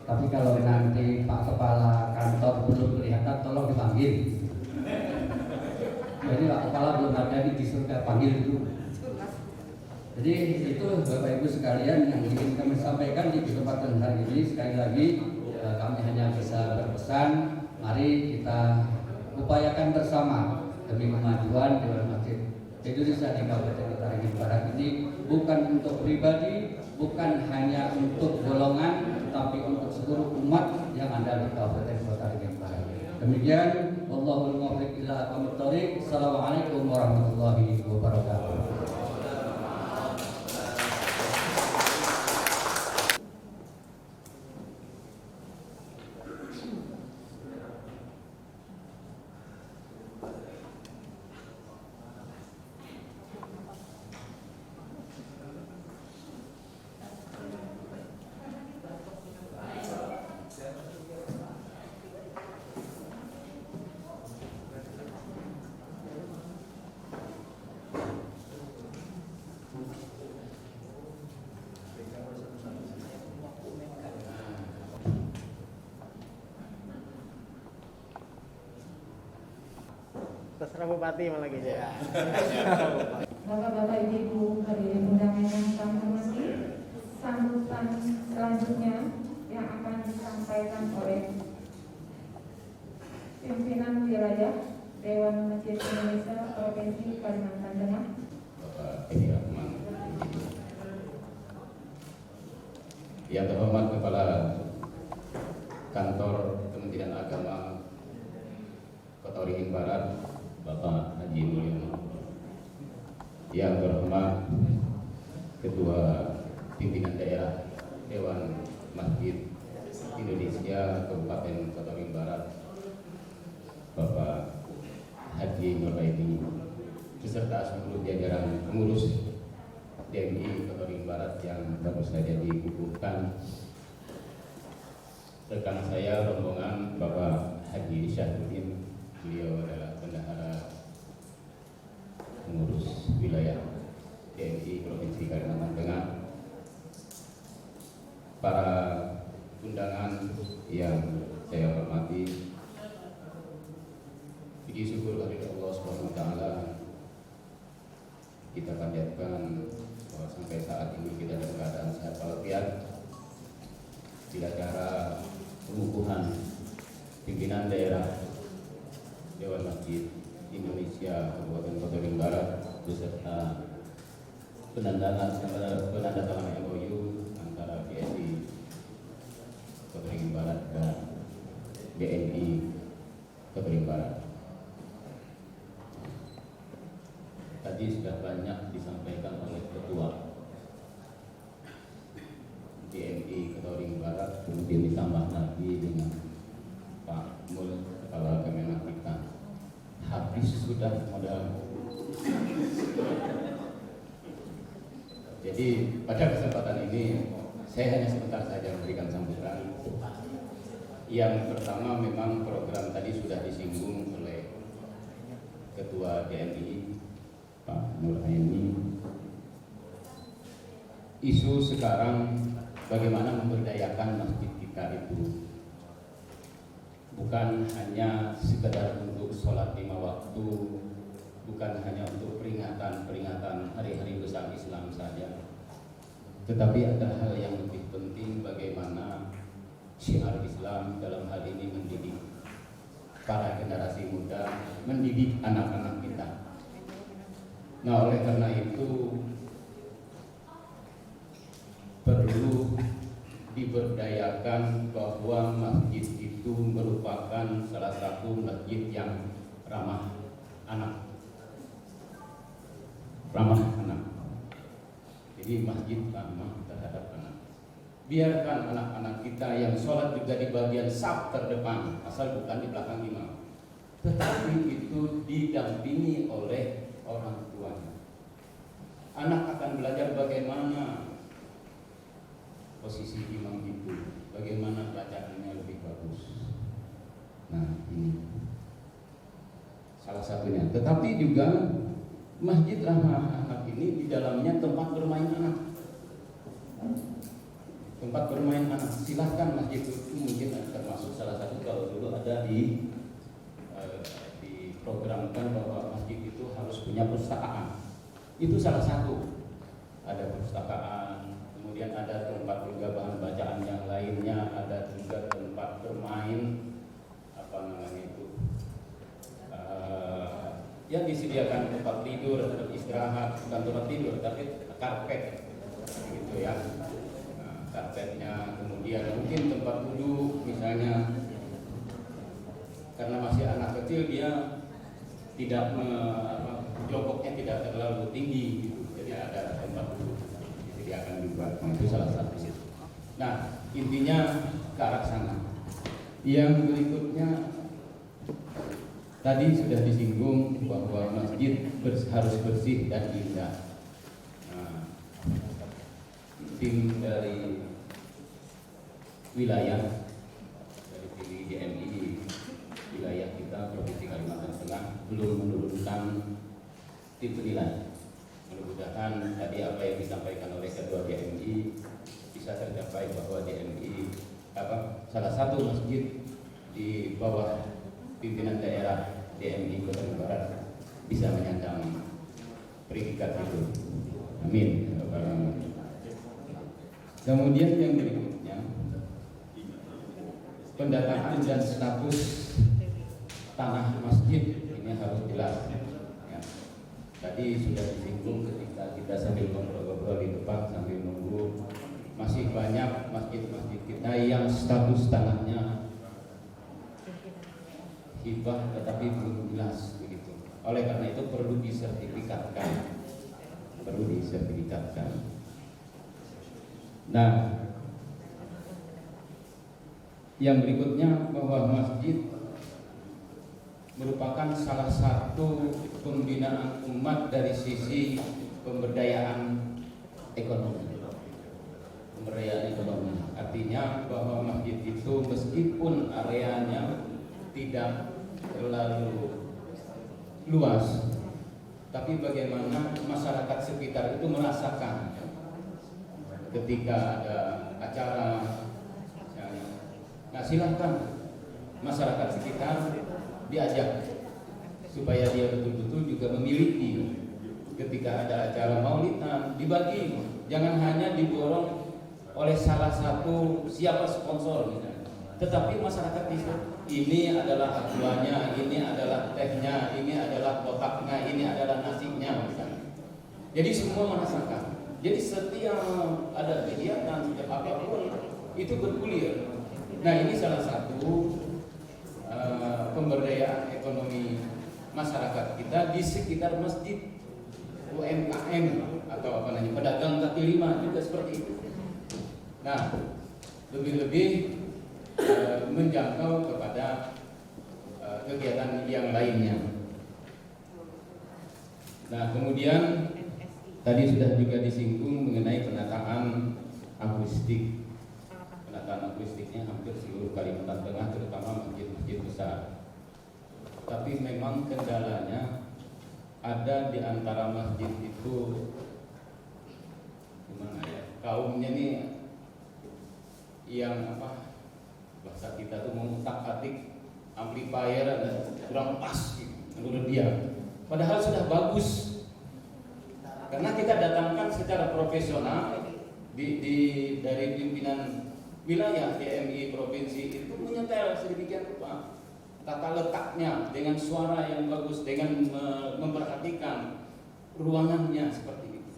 Tapi kalau nanti Pak Kepala Kantor belum kelihatan, tolong dipanggil. Jadi Pak Kepala belum ada di surga, panggil dulu. Jadi itu Bapak Ibu sekalian yang ingin kami sampaikan di kesempatan hari ini. Sekali lagi kami hanya bisa berpesan, mari kita upayakan bersama demi kemajuan Dewan Masjid Indonesia di Kabupaten Taringin Barat ini, bukan untuk pribadi, bukan hanya untuk golongan, tapi untuk seluruh umat yang ada di Kabupaten Taringin Barat. Demikian, wallahul muwaffiq ila aqwamit thoriq. Assalamualaikum warahmatullahi wabarakatuh. Terserah Bupati malah gitu ya. Bapak-bapak, ibu-ibu hadirin undangan yang kami hormati, sambutan selanjutnya yang akan disampaikan oleh pimpinan wilayah Dewan Masjid Indonesia Provinsi Kalimantan Tengah, Bapak Edi Rahman, yang terhormat Kepala Kantor Kementerian Agama Kota Taringin Barat, Bapak Haji Mulyono, yang terhormat Ketua Pimpinan Daerah Dewan Masjid Indonesia Kabupaten Kota Taringin Barat, Bapak Haji Nurbaidi, beserta seluruh jajaran pengurus DMI Kota Taringin Barat yang baru saja dikukuhkan, rekan saya rombongan Bapak Haji Syahruddin, beliau adalah bendahara pengurus wilayah DMI Provinsi Kalimantan Tengah, para undangan yang saya hormati, puji syukur kepada Allah Subhanahu wa taala, kita panjatkan bahwa sampai saat ini kita dalam keadaan sehat walafiat. Bila cara pengukuhan pimpinan daerah Dewan Masjid Indonesia Kabupaten Kota Taringin Barat beserta penandatanganan MOU antara BSI Kota Taringin Barat dan BNI Kota Taringin Barat. Tadi sudah banyak disampaikan oleh Ketua BNI Kota Taringin Barat, kemudian ditambah lagi dengan Pak Mul, Kepala Kemenak kita. Habis sudah modal. Jadi pada kesempatan ini saya hanya sebentar saja memberikan sambutan. Yang pertama, memang program tadi sudah disinggung oleh Ketua DNI Pak Nur Aini. Isu sekarang bagaimana memberdayakan masjid kita itu bukan hanya sekedar untuk sholat 5 waktu, bukan hanya untuk peringatan hari-hari besar Islam saja, tetapi ada hal yang lebih penting, bagaimana syiar Islam dalam hal ini mendidik para generasi muda, mendidik anak-anak kita. Nah, oleh karena itu perlu diberdayakan bahwa masjid itu merupakan salah satu masjid yang ramah anak. Jadi masjid ramah terhadap anak. Biarkan anak-anak kita yang sholat juga di bagian saf terdepan, asal bukan di belakang imam. Tetapi itu didampingi oleh orang tuanya. Anak akan belajar bagaimana posisi imam itu, bagaimana bacaannya lebih bagus. Nah, ini salah satunya. Tetapi juga Masjid Rahmah Anak ini di dalamnya tempat bermain anak. Tempat bermain anak. Silahkan masjid itu mungkin termasuk salah satu, kalau dulu ada diprogramkan bahwa masjid itu harus punya perpustakaan. Itu salah satu. Ada perpustakaan, kemudian ada tempat juga bahan bacaan yang lainnya, ada juga tempat bermain yang disediakan tempat tidur atau istirahat, bukan tempat tidur tapi karpet gitu ya. Nah, karpetnya, kemudian mungkin tempat duduk misalnya, karena masih anak kecil dia tidak jongkoknya tidak terlalu tinggi gitu. Jadi ada tempat duduk disediakan juga. Nah, itu salah satu situ. Nah, intinya ke arah sana. Yang berikutnya tadi sudah disinggung bahwa masjid harus bersih dan indah. Nah, tim dari wilayah dari DMI wilayah kita Provinsi Kalimantan Tengah belum menurunkan tim penilai. Mudah-mudahan tadi apa yang disampaikan oleh Ketua DMI bisa tercapai, bahwa DMI salah satu masjid di bawah pimpinan daerah DMI Kota Barat bisa menyandang predikat itu. Amin. Kemudian yang berikutnya, pendataan dan status tanah masjid ini harus jelas. Ya. Tadi sudah disinggung ketika kita sambil ngobrol-ngobrol di depan sambil nunggu, masih banyak masjid-masjid kita yang status tanahnya hibah tetapi belum jelas begitu. Oleh karena itu perlu disertifikatkan. Nah, yang berikutnya bahwa masjid merupakan salah satu pembinaan umat dari sisi pemberdayaan ekonomi. Artinya bahwa masjid itu meskipun areanya tidak terlalu luas, tapi bagaimana masyarakat sekitar itu merasakan ketika ada acara. Nah, silahkan masyarakat sekitar diajak supaya dia betul-betul juga memiliki. Ketika ada acara maulidan dibagi, jangan hanya didorong oleh salah satu siapa sponsor misalnya, tetapi masyarakat bisa. Ini adalah aquanya, ini adalah tehnya, ini adalah kotaknya, ini adalah nasinya misalnya. Jadi semua merasakan. Jadi setiap ada kegiatan, setiap apapun itu bergulir. Nah, ini salah satu pemberdayaan ekonomi masyarakat kita di sekitar masjid. UMKM atau pedagang kaki lima juga seperti itu. Nah, lebih-lebih menjangkau kepada kegiatan yang lainnya. Nah, kemudian tadi sudah juga disinggung mengenai penataan akustik. Penataan akustiknya hampir seluruh Kalimantan Tengah, terutama masjid-masjid besar. Tapi memang kendalanya ada di antara masjid itu gimana ya, kaumnya nih yang bahasa kita tuh mengutak-atik amplifier dan kurang pas gitu, menurut dia. Padahal sudah bagus karena kita datangkan secara profesional dari pimpinan wilayah DMI provinsi itu menyetel sedemikian rupa tata letaknya dengan suara yang bagus, dengan memperhatikan ruangannya seperti itu.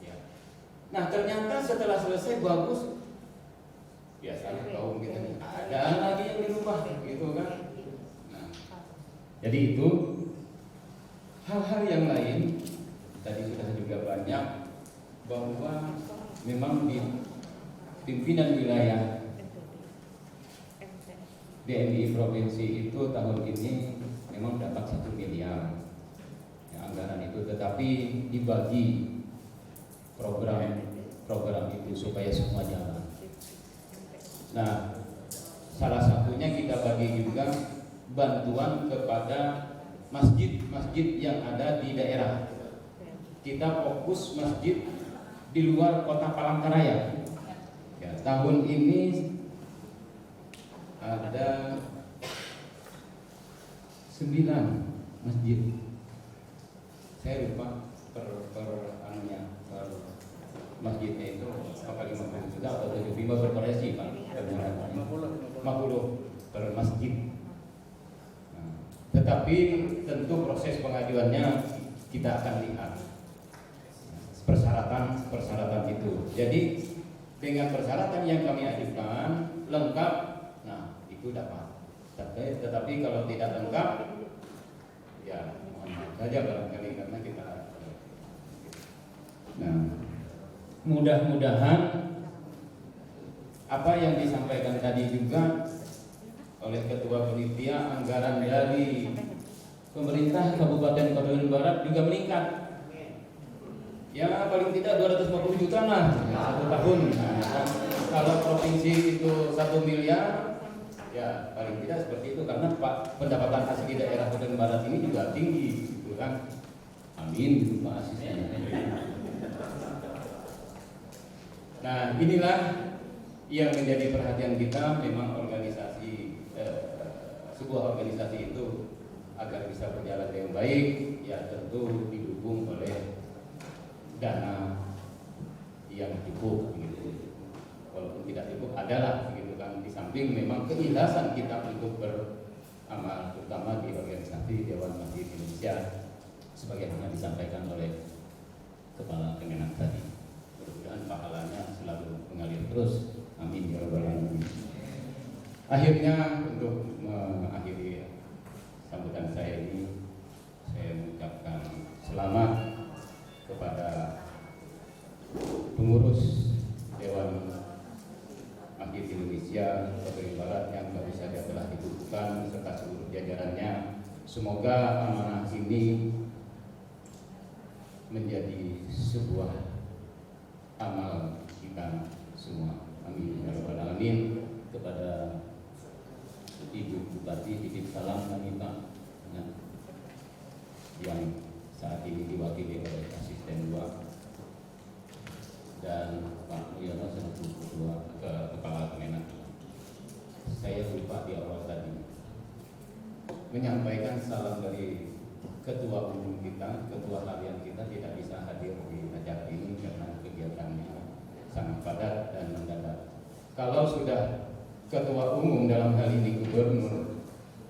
Ya. Nah, ternyata setelah selesai bagus, biasanya kaum kita nih ada lagi yang dirubah, gitu kan? Nah, jadi itu hal-hal yang lain tadi sudah juga banyak bahwa memang di pimpinan wilayah DMI provinsi itu tahun ini memang dapat 1 miliar ya, anggaran itu, tetapi dibagi program itu supaya semua jalan. Nah, salah satunya kita bagi juga bantuan kepada masjid-masjid yang ada di daerah. Kita fokus masjid di luar kota Palangkaraya. Ya, tahun ini ada 9 masjid. Saya lupa per masjidnya itu apakah 50 juta atau 75 bervariasi Pak. 50 per masjid. Nah, tetapi tentu proses pengajuannya kita akan lihat persyaratan itu. Jadi dengan persyaratan yang kami ajukan lengkap, nah itu dapat. Tetapi kalau tidak lengkap, ya mohon maaf saja barangkali karena kita. Nah, mudah-mudahan apa yang disampaikan tadi juga oleh Ketua Panitia anggaran dari pemerintah Kabupaten Kota Barat juga meningkat. Ya paling tidak 250 juta lah satu tahun. Nah, kalau provinsi itu 1 miliar, ya paling tidak seperti itu karena pendapatan asli daerah Kota Barat ini juga tinggi, gitu kan? Amin, Pak Asisten. Nah inilah yang menjadi perhatian kita, memang organisasi sebuah organisasi itu agar bisa berjalan dengan baik, ya tentu didukung oleh dana yang cukup, gitu. Walaupun tidak cukup adalah, gitu kan. Di samping memang keikhlasan kita untuk beramal, terutama di organisasi Dewan Masjid Indonesia, sebagaimana disampaikan oleh Kepala Kemenak tadi. Mudah-mudahan pahalanya selalu mengalir terus. Amin ya rabbal alamin. Akhirnya untuk mengakhiri sambutan saya ini, saya mengucapkan selamat kepada pengurus Dewan Masjid Indonesia Kota Barat yang baru saja telah dikukuhkan serta seluruh jajarannya. Semoga amanah ini menjadi sebuah amal kita semua. Amin ya rabbal alamin. Kepada Ibu Bupati titip salam kami Pak yang saat ini diwakili oleh Asisten 2 dan Pak Mulyono selaku Kepala Kemenak. Saya lupa di awal tadi menyampaikan salam dari Ketua Umum kita, Ketua Harian kita tidak bisa hadir di acara ini karena kegiatannya sangat padat dan mendadak. Kalau sudah Ketua Umum dalam hal ini Gubernur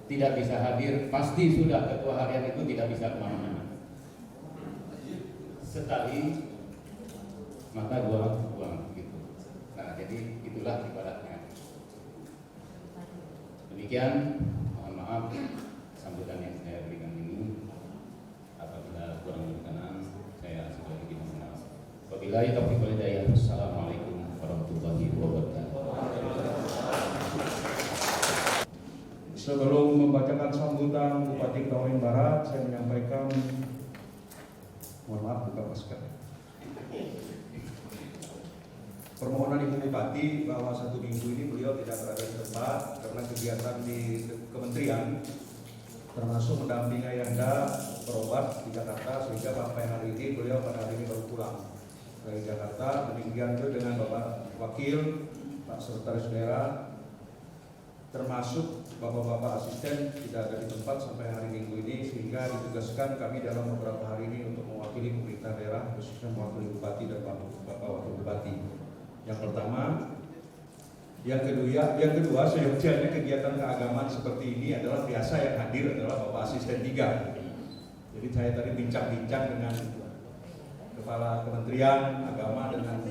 tidak bisa hadir, pasti sudah Ketua Harian itu tidak bisa kemana-mana. Sekali maka dua uang gitu. Nah jadi itulah ibaratnya. Demikian, mohon maaf sambutan yang saya berikan ini. Apabila kurang berkenan, saya sudah begini mengenal. Wabillahi taufiq wal hidayah. Assalamualaikum warahmatullahi wabarakatuh. Sebelum membacakan sambutan Bupati Kota Barat, saya menyampaikan, mohon maaf buka masker. Permohonan Ibu Bupati bahwa 1 minggu ini beliau tidak berada di tempat karena kegiatan di kementerian, termasuk mendampingi Ayanda berobat di Jakarta, sehingga sampai hari ini beliau pada hari ini baru pulang dari Jakarta. Demikian juga dengan Bapak Wakil, Pak Sekretaris Daerah, termasuk Bapak-Bapak Asisten tidak ada di tempat sampai hari Minggu ini, sehingga ditugaskan kami dalam beberapa hari ini untuk mewakili pemerintah daerah, khususnya mewakili Bupati dan Bapak Wakil Bupati. Yang pertama, yang kedua seyogyanya kegiatan keagamaan seperti ini adalah biasa yang hadir adalah Bapak Asisten 3. Jadi saya tadi bincang-bincang dengan Kepala Kementerian Agama dengan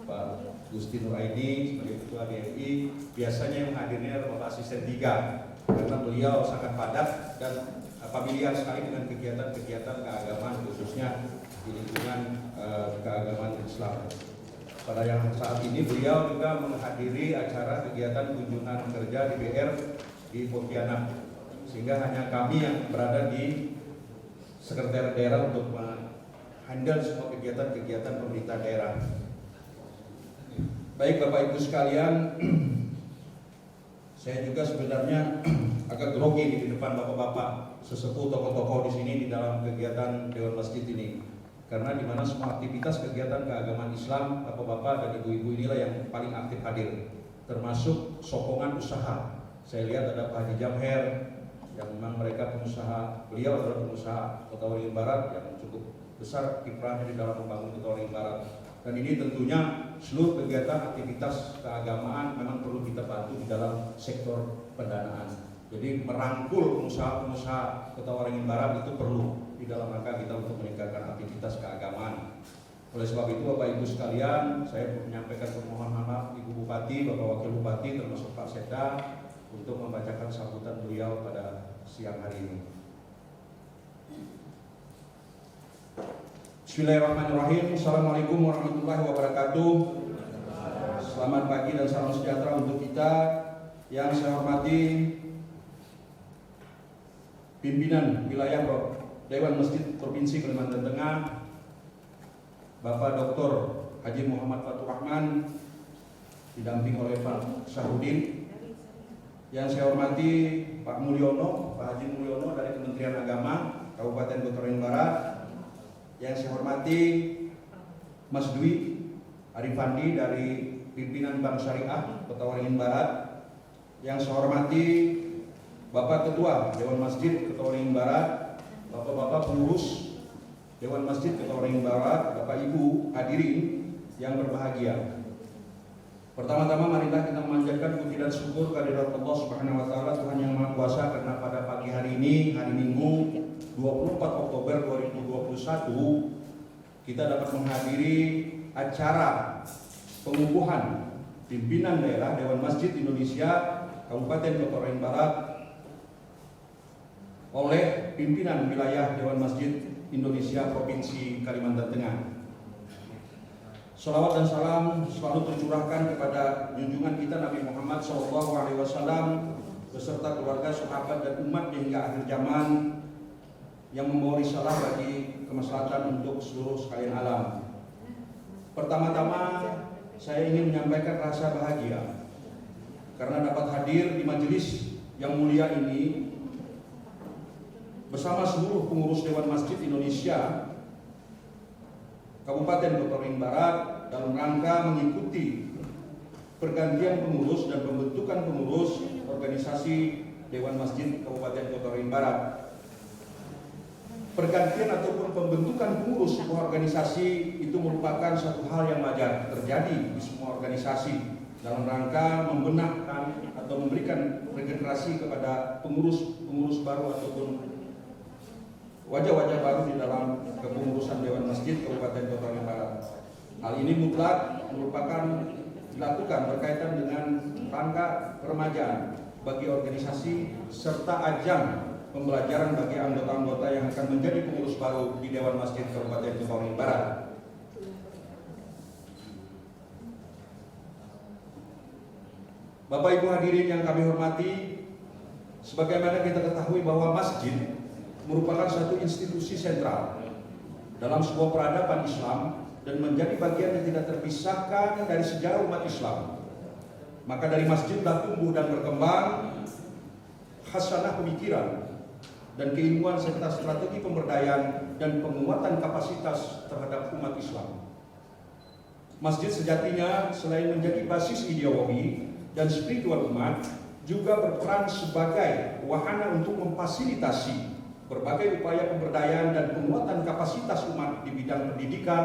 Pak Gusti Nuraini sebagai Ketua DMI, biasanya yang hadirnya adalah Bapak Asisten 3 karena beliau sangat padat dan familiar sekali dengan kegiatan-kegiatan keagamaan, khususnya di lingkungan keagamaan Islam. pada yang saat ini beliau juga menghadiri acara kegiatan kunjungan kerja di BR di Pontianak, sehingga hanya kami yang berada di sekretariat daerah untuk handle semua kegiatan-kegiatan pemerintah daerah. Baik Bapak Ibu sekalian, saya juga sebenarnya agak grogi di depan bapak-bapak sesepuh tokoh-tokoh di sini di dalam kegiatan Dewan Masjid ini. Karena di mana semua aktivitas kegiatan keagamaan Islam, bapak-bapak dan ibu-ibu inilah yang paling aktif hadir, termasuk sokongan usaha. Saya lihat ada Pak Haji Jamher, yang memang mereka pengusaha, beliau adalah pengusaha Kota Waringin Barat yang cukup besar kiprahnya di dalam membangun Kota Waringin Barat. Dan ini tentunya seluruh kegiatan aktivitas keagamaan memang perlu kita bantu di dalam sektor pendanaan. Jadi merangkul pengusaha-pengusaha Kota Waringin Barat itu perlu di dalam rangka kita untuk meningkatkan aktivitas keagamaan. Oleh sebab itu Bapak Ibu sekalian, saya menyampaikan permohonan maaf Ibu Bupati, Bapak Wakil Bupati termasuk Pak Sekda untuk membacakan sambutan beliau pada siang hari ini. Bismillahirrahmanirrahim. Assalamualaikum warahmatullahi wabarakatuh. Selamat pagi dan salam sejahtera untuk kita. Yang saya hormati pimpinan wilayah Dewan Masjid Provinsi Kalimantan Tengah, Bapak Dr. Haji Muhammad Fatur Rahman, didamping oleh Pak Syahudin. Yang saya hormati Pak Mulyono, Pak Haji Mulyono dari Kementerian Agama Kabupaten Kota Waringin Barat. Yang saya hormati Mas Dwi Arifandi dari pimpinan Bank Syariah Kota Waringin Barat. Yang saya hormati Bapak Ketua Dewan Masjid Kota Waringin Barat, Bapak-bapak pengurus Dewan Masjid Kota Waringin Barat, Bapak Ibu hadirin yang berbahagia. Pertama-tama marilah kita memanjatkan puji dan syukur kehadirat Allah Subhanahu wa taala, Tuhan yang Maha Kuasa, karena pada pagi hari ini, hari Minggu 24 Oktober 2021, kita dapat menghadiri acara pengukuhan pimpinan daerah Dewan Masjid Indonesia Kabupaten Kota Waringin Barat oleh pimpinan wilayah Dewan Masjid Indonesia Provinsi Kalimantan Tengah. Salawat dan salam selalu tercurahkan kepada junjungan kita Nabi Muhammad SAW beserta keluarga, sahabat dan umat hingga akhir zaman, yang membawa risalah bagi kemaslahatan untuk seluruh sekalian alam. Pertama-tama saya ingin menyampaikan rasa bahagia karena dapat hadir di majelis yang mulia ini bersama seluruh pengurus Dewan Masjid Indonesia Kabupaten Kota Waringin Barat dalam rangka mengikuti pergantian pengurus dan pembentukan pengurus organisasi Dewan Masjid Kabupaten Kota Waringin Barat. Pergantian ataupun pembentukan pengurus sebuah organisasi itu merupakan satu hal yang wajar terjadi di semua organisasi dalam rangka membenahkan atau memberikan regenerasi kepada pengurus baru ataupun wajah-wajah baru di dalam kepengurusan Dewan Masjid Kabupaten Kota Waringin Barat. Hal ini mutlak merupakan dilakukan berkaitan dengan rangka peremajaan bagi organisasi serta ajang pembelajaran bagi anggota-anggota yang akan menjadi pengurus baru di Dewan Masjid Kabupaten Kota Waringin Barat. Bapak Ibu hadirin yang kami hormati, sebagaimana kita ketahui bahwa masjid merupakan satu institusi sentral dalam sebuah peradaban Islam dan menjadi bagian yang tidak terpisahkan dari sejarah umat Islam. Maka dari masjidlah tumbuh dan berkembang khasanah pemikiran dan keilmuan serta strategi pemberdayaan dan penguatan kapasitas terhadap umat Islam. Masjid sejatinya selain menjadi basis ideologi dan spiritual umat, juga berperan sebagai wahana untuk memfasilitasi berbagai upaya pemberdayaan dan penguatan kapasitas umat di bidang pendidikan,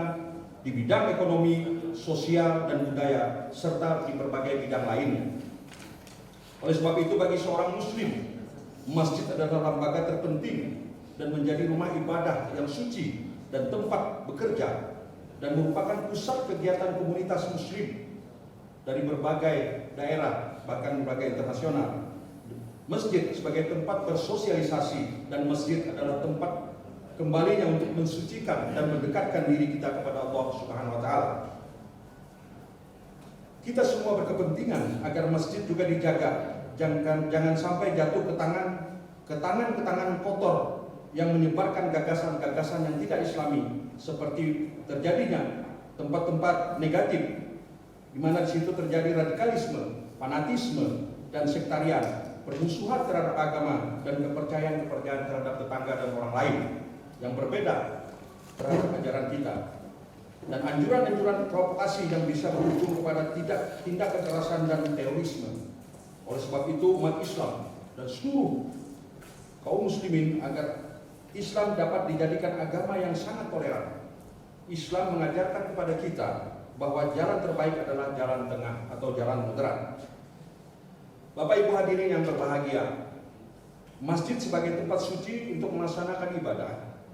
di bidang ekonomi, sosial dan budaya, serta di berbagai bidang lainnya. Oleh sebab itu bagi seorang muslim, masjid adalah lembaga terpenting dan menjadi rumah ibadah yang suci dan tempat bekerja dan merupakan pusat kegiatan komunitas muslim dari berbagai daerah, bahkan berbagai internasional. Masjid sebagai tempat bersosialisasi dan masjid adalah tempat kembalinya untuk mensucikan dan mendekatkan diri kita kepada Allah Subhanahu wa taala. kita semua berkepentingan agar masjid juga dijaga. Jangan sampai jatuh ke tangan kotor yang menyebarkan gagasan-gagasan yang tidak islami, seperti terjadinya tempat-tempat negatif di mana di situ terjadi radikalisme, fanatisme, dan sektarian, permusuhan terhadap agama dan kepercayaan terhadap tetangga dan orang lain yang berbeda terhadap ajaran kita, dan anjuran-anjuran provokasi yang bisa berujung kepada tindak kekerasan dan terorisme. Oleh sebab itu, umat Islam dan seluruh kaum muslimin agar Islam dapat dijadikan agama yang sangat toleran. Islam mengajarkan kepada kita bahwa jalan terbaik adalah jalan tengah atau jalan moderat. Bapak Ibu hadirin yang berbahagia, masjid sebagai tempat suci untuk melaksanakan ibadah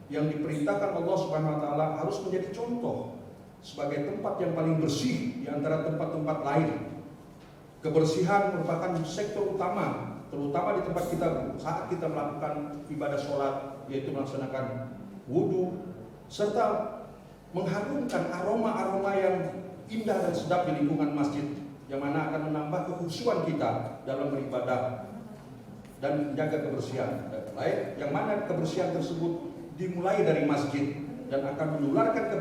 yang diperintahkan Allah Subhanahu wa taala harus menjadi contoh sebagai tempat yang paling bersih di antara tempat-tempat lain. Kebersihan merupakan sektor utama, terutama di tempat kita saat kita melakukan ibadah sholat, yaitu melaksanakan wudhu, serta mengharumkan aroma-aroma yang indah dan sedap di lingkungan masjid, yang mana akan menambah kekhusyuan kita dalam beribadah dan menjaga kebersihan. Yang mana kebersihan tersebut dimulai dari masjid dan akan menularkan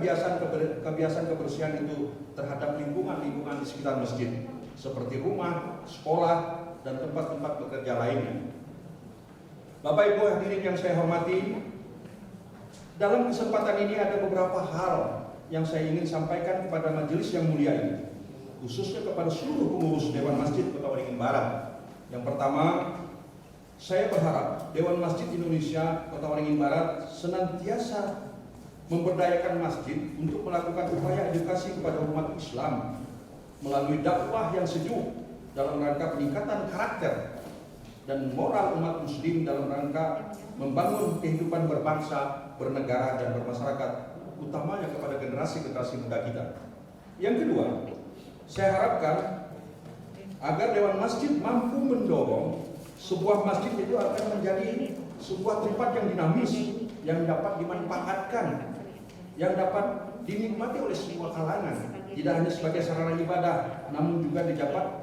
kebiasaan kebersihan itu terhadap lingkungan di sekitar masjid, seperti rumah, sekolah, dan tempat-tempat bekerja lainnya. Bapak Ibu hadirin yang saya hormati, dalam kesempatan ini ada beberapa hal yang saya ingin sampaikan kepada majelis yang mulia ini, khususnya kepada seluruh pengurus Dewan Masjid Kota Waringin Barat. Yang pertama, saya berharap Dewan Masjid Indonesia Kota Waringin Barat senantiasa memberdayakan masjid untuk melakukan upaya edukasi kepada umat Islam melalui dakwah yang sejuk dalam rangka peningkatan karakter dan moral umat muslim dalam rangka membangun kehidupan berbangsa, bernegara, dan bermasyarakat, utamanya kepada generasi-generasi muda kita. Yang kedua, saya harapkan agar Dewan Masjid mampu mendorong sebuah masjid itu akan menjadi sebuah tempat yang dinamis, yang dapat dimanfaatkan, yang dapat dinikmati oleh semua kalangan, tidak hanya sebagai sarana ibadah, namun juga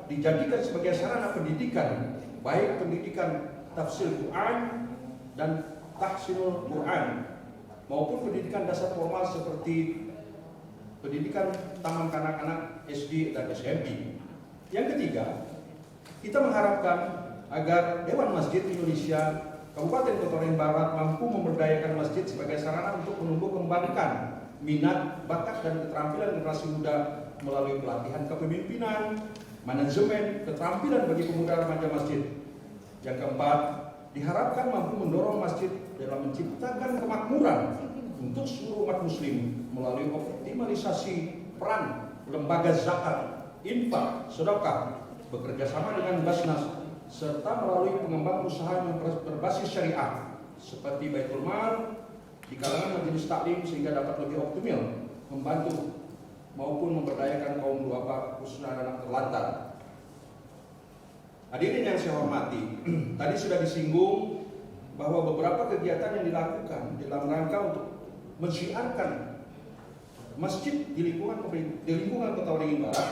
dijadikan sebagai sarana pendidikan, baik pendidikan tafsir Quran dan tahsinul Quran, maupun pendidikan dasar formal seperti pendidikan taman kanak-kanak SD dan SMP. Yang ketiga, kita mengharapkan agar Dewan Masjid Indonesia Kabupaten Kota Waringin Barat mampu memberdayakan masjid sebagai sarana untuk menumbuh kembangkan minat, bakat, dan keterampilan generasi muda melalui pelatihan kepemimpinan, manajemen, keterampilan bagi pemuda remaja masjid. Yang keempat, diharapkan mampu mendorong masjid dalam menciptakan kemakmuran untuk seluruh umat muslim melalui optimalisasi peran lembaga zakat, infak, sedekah, bekerjasama dengan Basnas, serta melalui pengembangan usaha yang berbasis syariah seperti Baitul Mal di kalangan majelis taklim, sehingga dapat lebih optimal membantu maupun memberdayakan kaum duafa khususnya anak terlantar. Hadirin yang saya hormati, tadi sudah disinggung bahwa beberapa kegiatan yang dilakukan dalam rangka untuk mensiarkan masjid di lingkungan Kota Waringin Barat.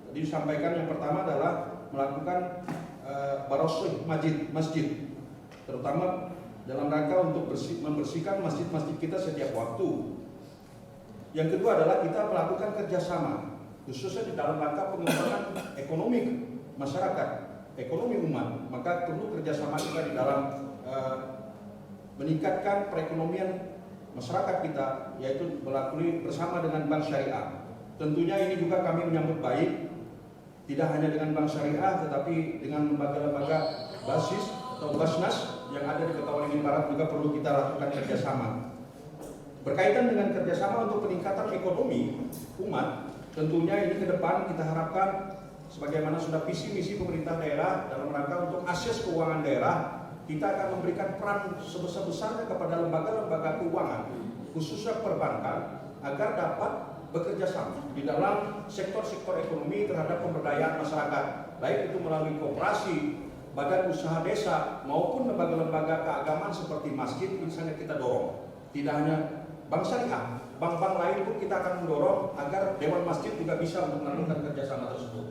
Tadi disampaikan yang pertama adalah melakukan barosoh masjid, terutama dalam rangka untuk membersihkan masjid-masjid kita setiap waktu. Yang kedua adalah kita melakukan kerjasama, khususnya di dalam rangka pengembangan ekonomi masyarakat, ekonomi umat. Maka perlu kerjasama juga di dalam meningkatkan perekonomian masyarakat kita, yaitu melalui bersama dengan Bank Syariah. Tentunya ini juga kami menyambut baik, tidak hanya dengan Bank Syariah, tetapi dengan lembaga-lembaga basis atau Basnas yang ada di Kota Waringin Barat juga perlu kita lakukan kerjasama. Berkaitan dengan kerjasama untuk peningkatan ekonomi umat, tentunya ini ke depan kita harapkan sebagaimana sudah visi misi pemerintah daerah dalam rangka untuk akses keuangan daerah, kita akan memberikan peran sebesar-besarnya kepada lembaga-lembaga keuangan, khususnya perbankan, agar dapat bekerja sama di dalam sektor-sektor ekonomi terhadap pemberdayaan masyarakat, baik itu melalui koperasi, badan usaha desa, maupun lembaga-lembaga keagamaan seperti masjid. Misalnya kita dorong tidak hanya Bank Syariah, bank-bank lain pun kita akan mendorong agar Dewan Masjid juga bisa untuk melakukan kerjasama tersebut.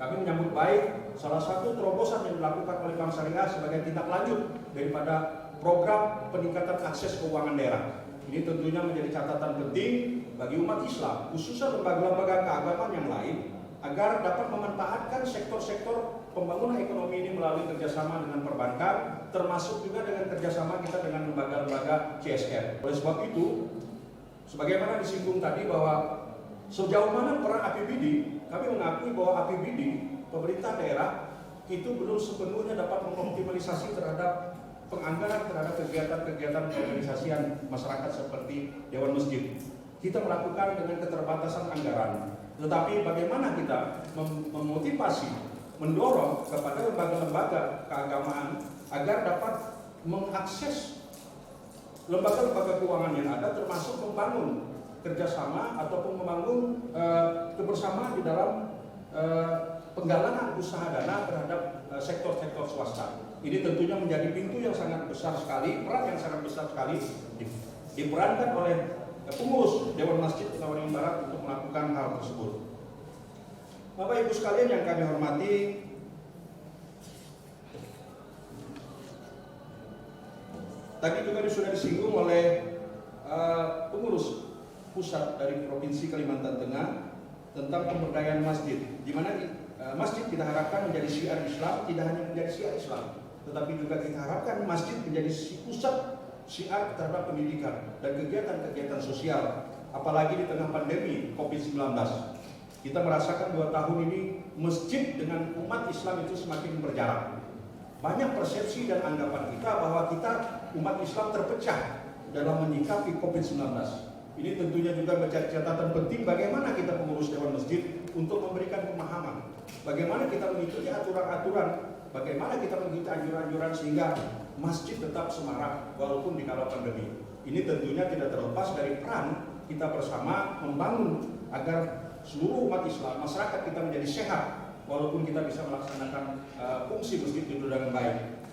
Kami menyambut baik salah satu terobosan yang dilakukan oleh Bank Syariah sebagai tindak lanjut daripada program peningkatan akses keuangan daerah. Ini tentunya menjadi catatan penting bagi umat Islam, khususnya lembaga-lembaga keagamaan yang lain, agar dapat memanfaatkan sektor-sektor pembangunan ekonomi ini melalui kerjasama dengan perbankan, termasuk juga dengan kerjasama kita dengan lembaga-lembaga CSR. Oleh sebab itu, sebagaimana disinggung tadi bahwa sejauh mana peran APBD, kami mengakui bahwa APBD pemerintah daerah itu belum sepenuhnya dapat mengoptimalisasi terhadap penganggaran terhadap kegiatan-kegiatan keorganisasian masyarakat seperti Dewan Masjid. Kita melakukan dengan keterbatasan anggaran. Tetapi bagaimana kita memotivasi, mendorong kepada lembaga-lembaga keagamaan agar dapat mengakses lembaga-lembaga keuangan yang ada, termasuk membangun kerjasama ataupun membangun kebersamaan di dalam penggalangan usaha dana terhadap sektor-sektor swasta. Ini tentunya menjadi pintu yang sangat besar sekali, peran yang sangat besar sekali diperankan oleh pengurus Dewan Masjid Kota Waringin Barat untuk melakukan hal tersebut. Bapak Ibu sekalian yang kami hormati, tadi juga sudah disinggung oleh pengurus pusat dari Provinsi Kalimantan Tengah tentang pemberdayaan masjid, di mana masjid kita harapkan menjadi syiar Islam, tidak hanya menjadi syiar Islam, tetapi juga kita harapkan masjid menjadi pusat syiar terhadap pendidikan dan kegiatan-kegiatan sosial, apalagi di tengah pandemi COVID-19. Kita merasakan 2 tahun ini masjid dengan umat Islam itu semakin berjarak. Banyak persepsi dan anggapan kita bahwa kita umat Islam terpecah dalam menyikapi COVID-19. Ini tentunya juga menjadi catatan penting bagaimana kita pengurus Dewan Masjid untuk memberikan pemahaman, bagaimana kita mengikuti aturan-aturan, bagaimana kita mengikuti anjuran-anjuran sehingga masjid tetap semarak walaupun di kala pandemi. Ini tentunya tidak terlepas dari peran kita bersama membangun agar seluruh umat Islam, masyarakat kita menjadi sehat walaupun kita bisa melaksanakan fungsi masjid itu dengan baik.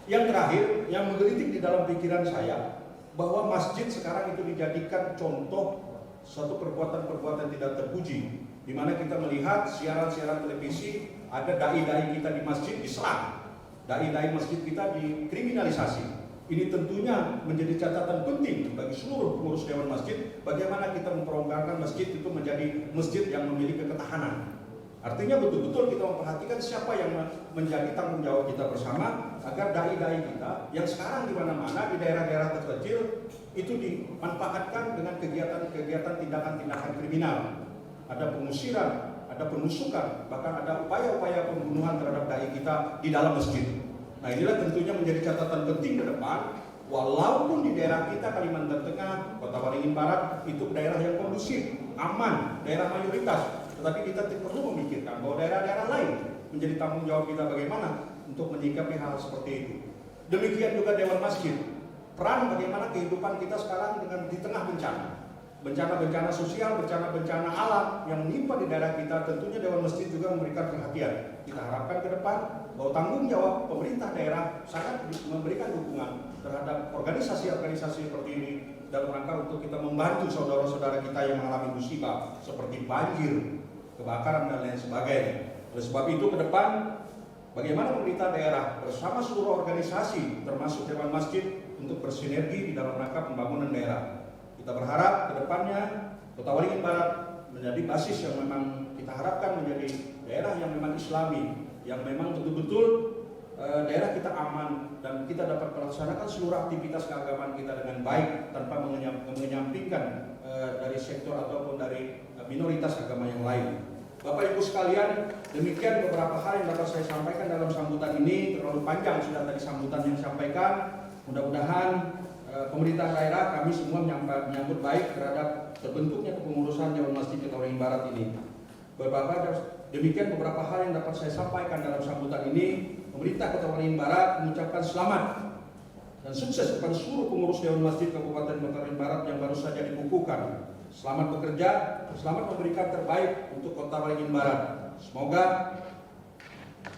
Yang terakhir, yang menggelitik di dalam pikiran saya, bahwa masjid sekarang itu dijadikan contoh suatu perbuatan-perbuatan tidak terpuji, di mana kita melihat siaran-siaran televisi ada dai-dai kita di masjid diserang, dai-dai masjid kita dikriminalisasi. Ini tentunya menjadi catatan penting bagi seluruh pengurus Dewan Masjid, bagaimana kita memprogramkan masjid itu menjadi masjid yang memiliki ketahanan. Artinya betul-betul kita memperhatikan siapa yang menjadi tanggung jawab kita bersama agar dai-dai kita yang sekarang di mana-mana di daerah-daerah terkecil itu dimanfaatkan dengan kegiatan-kegiatan tindakan-tindakan kriminal. Ada pengusiran, ada penusukan, bahkan ada upaya-upaya pembunuhan terhadap dai kita di dalam masjid. Nah, inilah tentunya menjadi catatan penting ke depan, walaupun di daerah kita Kalimantan Tengah, Kota Waringin Barat itu daerah yang kondusif, aman, daerah mayoritas. Tetapi kita perlu memikirkan bahwa daerah-daerah lain menjadi tanggung jawab kita bagaimana untuk menyikapi hal seperti itu. Demikian juga Dewan Masjid, peran bagaimana kehidupan kita sekarang dengan di tengah bencana sosial, bencana alam yang menimpa di daerah kita. Tentunya Dewan Masjid juga memberikan perhatian. Kita harapkan ke depan bahwa tanggung jawab pemerintah daerah sangat memberikan dukungan terhadap organisasi-organisasi seperti ini dalam rangka untuk kita membantu saudara-saudara kita yang mengalami musibah seperti banjir, kebakaran dan lain sebagainya. Oleh sebab itu ke depan bagaimana pemerintah daerah bersama seluruh organisasi termasuk Dewan Masjid untuk bersinergi di dalam rangka pembangunan daerah. Kita berharap ke depannya Kota Waringin Barat menjadi basis yang memang kita harapkan menjadi daerah yang memang Islami, yang memang betul-betul daerah kita aman dan kita dapat melaksanakan seluruh aktivitas keagamaan kita dengan baik tanpa menyampingkan dari sektor ataupun dari minoritas agama yang lain. Bapak Ibu sekalian, demikian beberapa hal yang dapat saya sampaikan dalam sambutan ini. Terlalu panjang sudah tadi sambutan yang disampaikan. Mudah-mudahan pemerintah daerah kami semua menyambut baik terhadap terbentuknya kepengurusan Dewan Masjid Kota Waringin Barat ini. Demikian beberapa hal yang dapat saya sampaikan dalam sambutan ini. Pemerintah Kota Waringin Barat mengucapkan selamat dan sukses kepada seluruh pengurus Dewan Masjid Kabupaten Kota Waringin Barat yang baru saja dikukuhkan. Selamat bekerja, selamat memberikan terbaik untuk Kota Waringin Barat. Semoga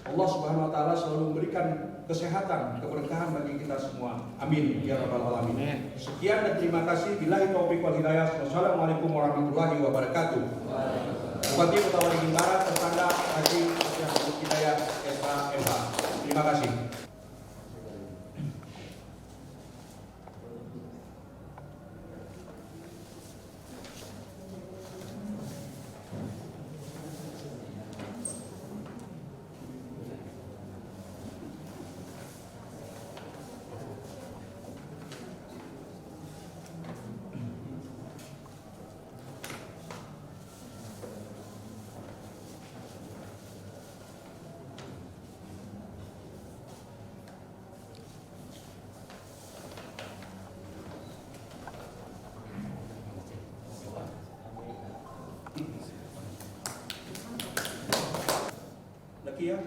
Allah Subhanahu wa taala selalu memberikan kesehatan, keberkahan bagi kita semua. Amin ya rabbal alamin. Sekian dan terima kasih. Billahi taufiq wal hidayah. Wassalamualaikum warahmatullahi wabarakatuh. Bupati Kota Waringin Barat tertanda Haji Abdul Hidayah SH.MH. Terima kasih. Lagi ya.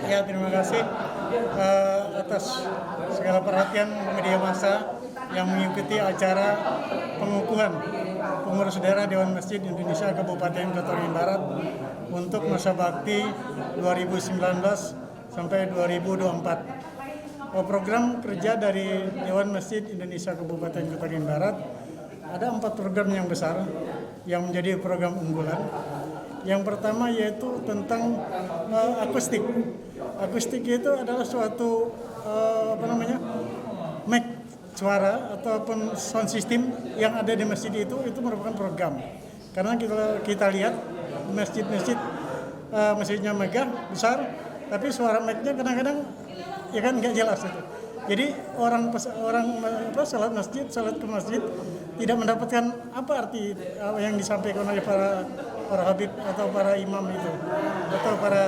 Ya, terima kasih atas segala perhatian media massa yang mengikuti acara pengukuhan pengurus daerah Dewan Masjid Indonesia Kabupaten Kota Waringin Barat untuk masa bakti 2019 sampai 2024. Program kerja dari Dewan Masjid Indonesia Kabupaten Kota Waringin Barat ada 4 program yang besar yang menjadi program unggulan. Yang pertama yaitu tentang akustik. Akustik itu adalah suatu mic suara ataupun sound system yang ada di masjid itu merupakan program. Karena kita lihat masjid-masjid masjidnya megah besar, tapi suara mic-nya kadang-kadang ya kan nggak jelas itu. Jadi orang salat ke masjid tidak mendapatkan apa arti yang disampaikan oleh para habib atau para imam itu atau para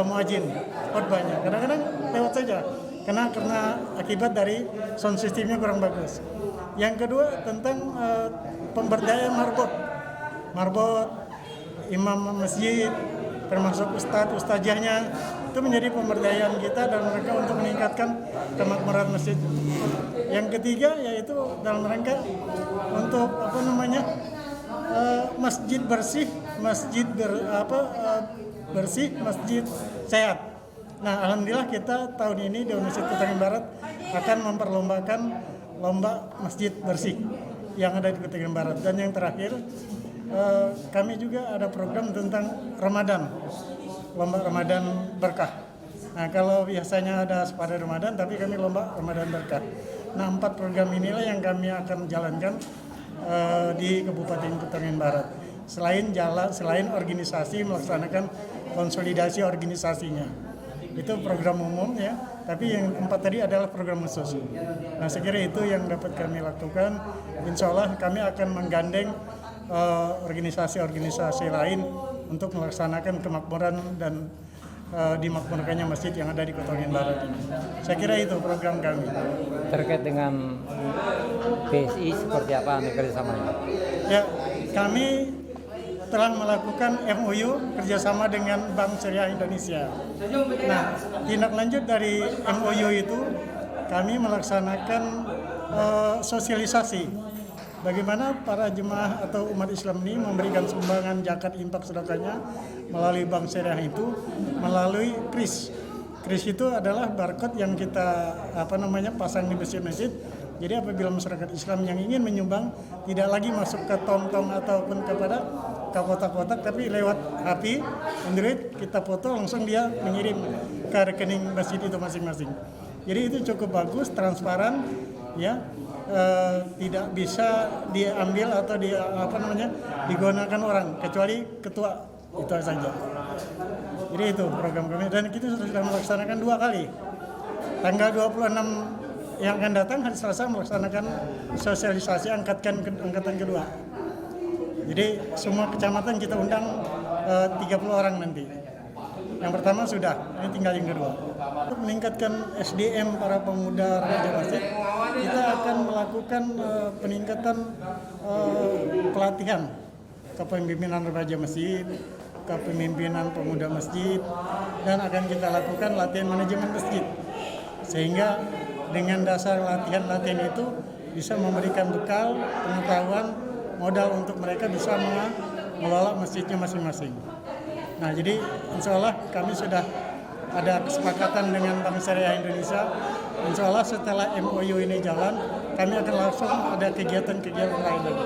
muadzin khotbahnya. Kadang-kadang lewat saja karena akibat dari sound systemnya kurang bagus. Yang kedua tentang pemberdayaan marbot imam masjid termasuk ustadzahnya itu menjadi pemberdayaan kita dan mereka untuk meningkatkan kemakmuran masjid. Yang ketiga yaitu dalam rangka untuk masjid bersih, bersih, masjid sehat. Nah, alhamdulillah kita tahun ini Dewan Masjid Kota Waringin Barat akan memperlombakan lomba masjid bersih yang ada di Kota Waringin Barat. Dan yang terakhir kami juga ada program tentang Ramadan, lomba Ramadan berkah. Nah, kalau biasanya ada pada Ramadan, tapi kami lomba Ramadan berkah. Nah, 4 program inilah yang kami akan jalankan di Kabupaten Kota Waringin Barat. Selain organisasi melaksanakan konsolidasi organisasinya, itu program umum ya. Tapi yang 4 tadi adalah program khusus. Nah, saya kira itu yang dapat kami lakukan. Insya Allah kami akan menggandeng organisasi-organisasi lain untuk melaksanakan kemakmuran dan dimakmurkannya masjid yang ada di Kota Waringin Barat ini. Saya kira itu program kami. Terkait dengan BSI seperti apa kerjasamanya? Ya, kami telah melakukan MOU kerjasama dengan Bank Syariah Indonesia. Nah, tindak lanjut dari MOU itu kami melaksanakan sosialisasi bagaimana para jemaah atau umat Islam ini memberikan sumbangan zakat infak sedekahnya melalui Bank Syariah itu melalui KRIS. KRIS itu adalah barcode yang kita pasang di masjid-masjid Jadi apabila masyarakat Islam yang ingin menyumbang tidak lagi masuk ke tong-tong ataupun kepada ke kotak-kotak, tapi lewat HP, Android, kita foto langsung dia mengirim ke rekening masjid itu masing-masing. Jadi itu cukup bagus, transparan, ya, tidak bisa diambil atau digunakan orang kecuali ketua, itu saja. Jadi itu program kami dan kita sudah melaksanakan 2 kali. Tanggal 26 yang akan datang hari Selasa melaksanakan sosialisasi angkatan kedua. Jadi semua kecamatan kita undang 30 orang nanti. Yang pertama sudah, ini tinggal yang kedua. Untuk meningkatkan SDM para pemuda remaja masjid, kita akan melakukan peningkatan pelatihan kepemimpinan remaja masjid, kepemimpinan pemuda masjid, dan akan kita lakukan latihan manajemen masjid. Sehingga dengan dasar latihan-latihan itu bisa memberikan bekal, pengetahuan, modal untuk mereka bisa mengelola masjidnya masing-masing. Nah, jadi insya Allah kami sudah ada kesepakatan dengan Bank Syariah Indonesia. Insya Allah setelah MOU ini jalan, kami akan langsung ada kegiatan-kegiatan lain lagi.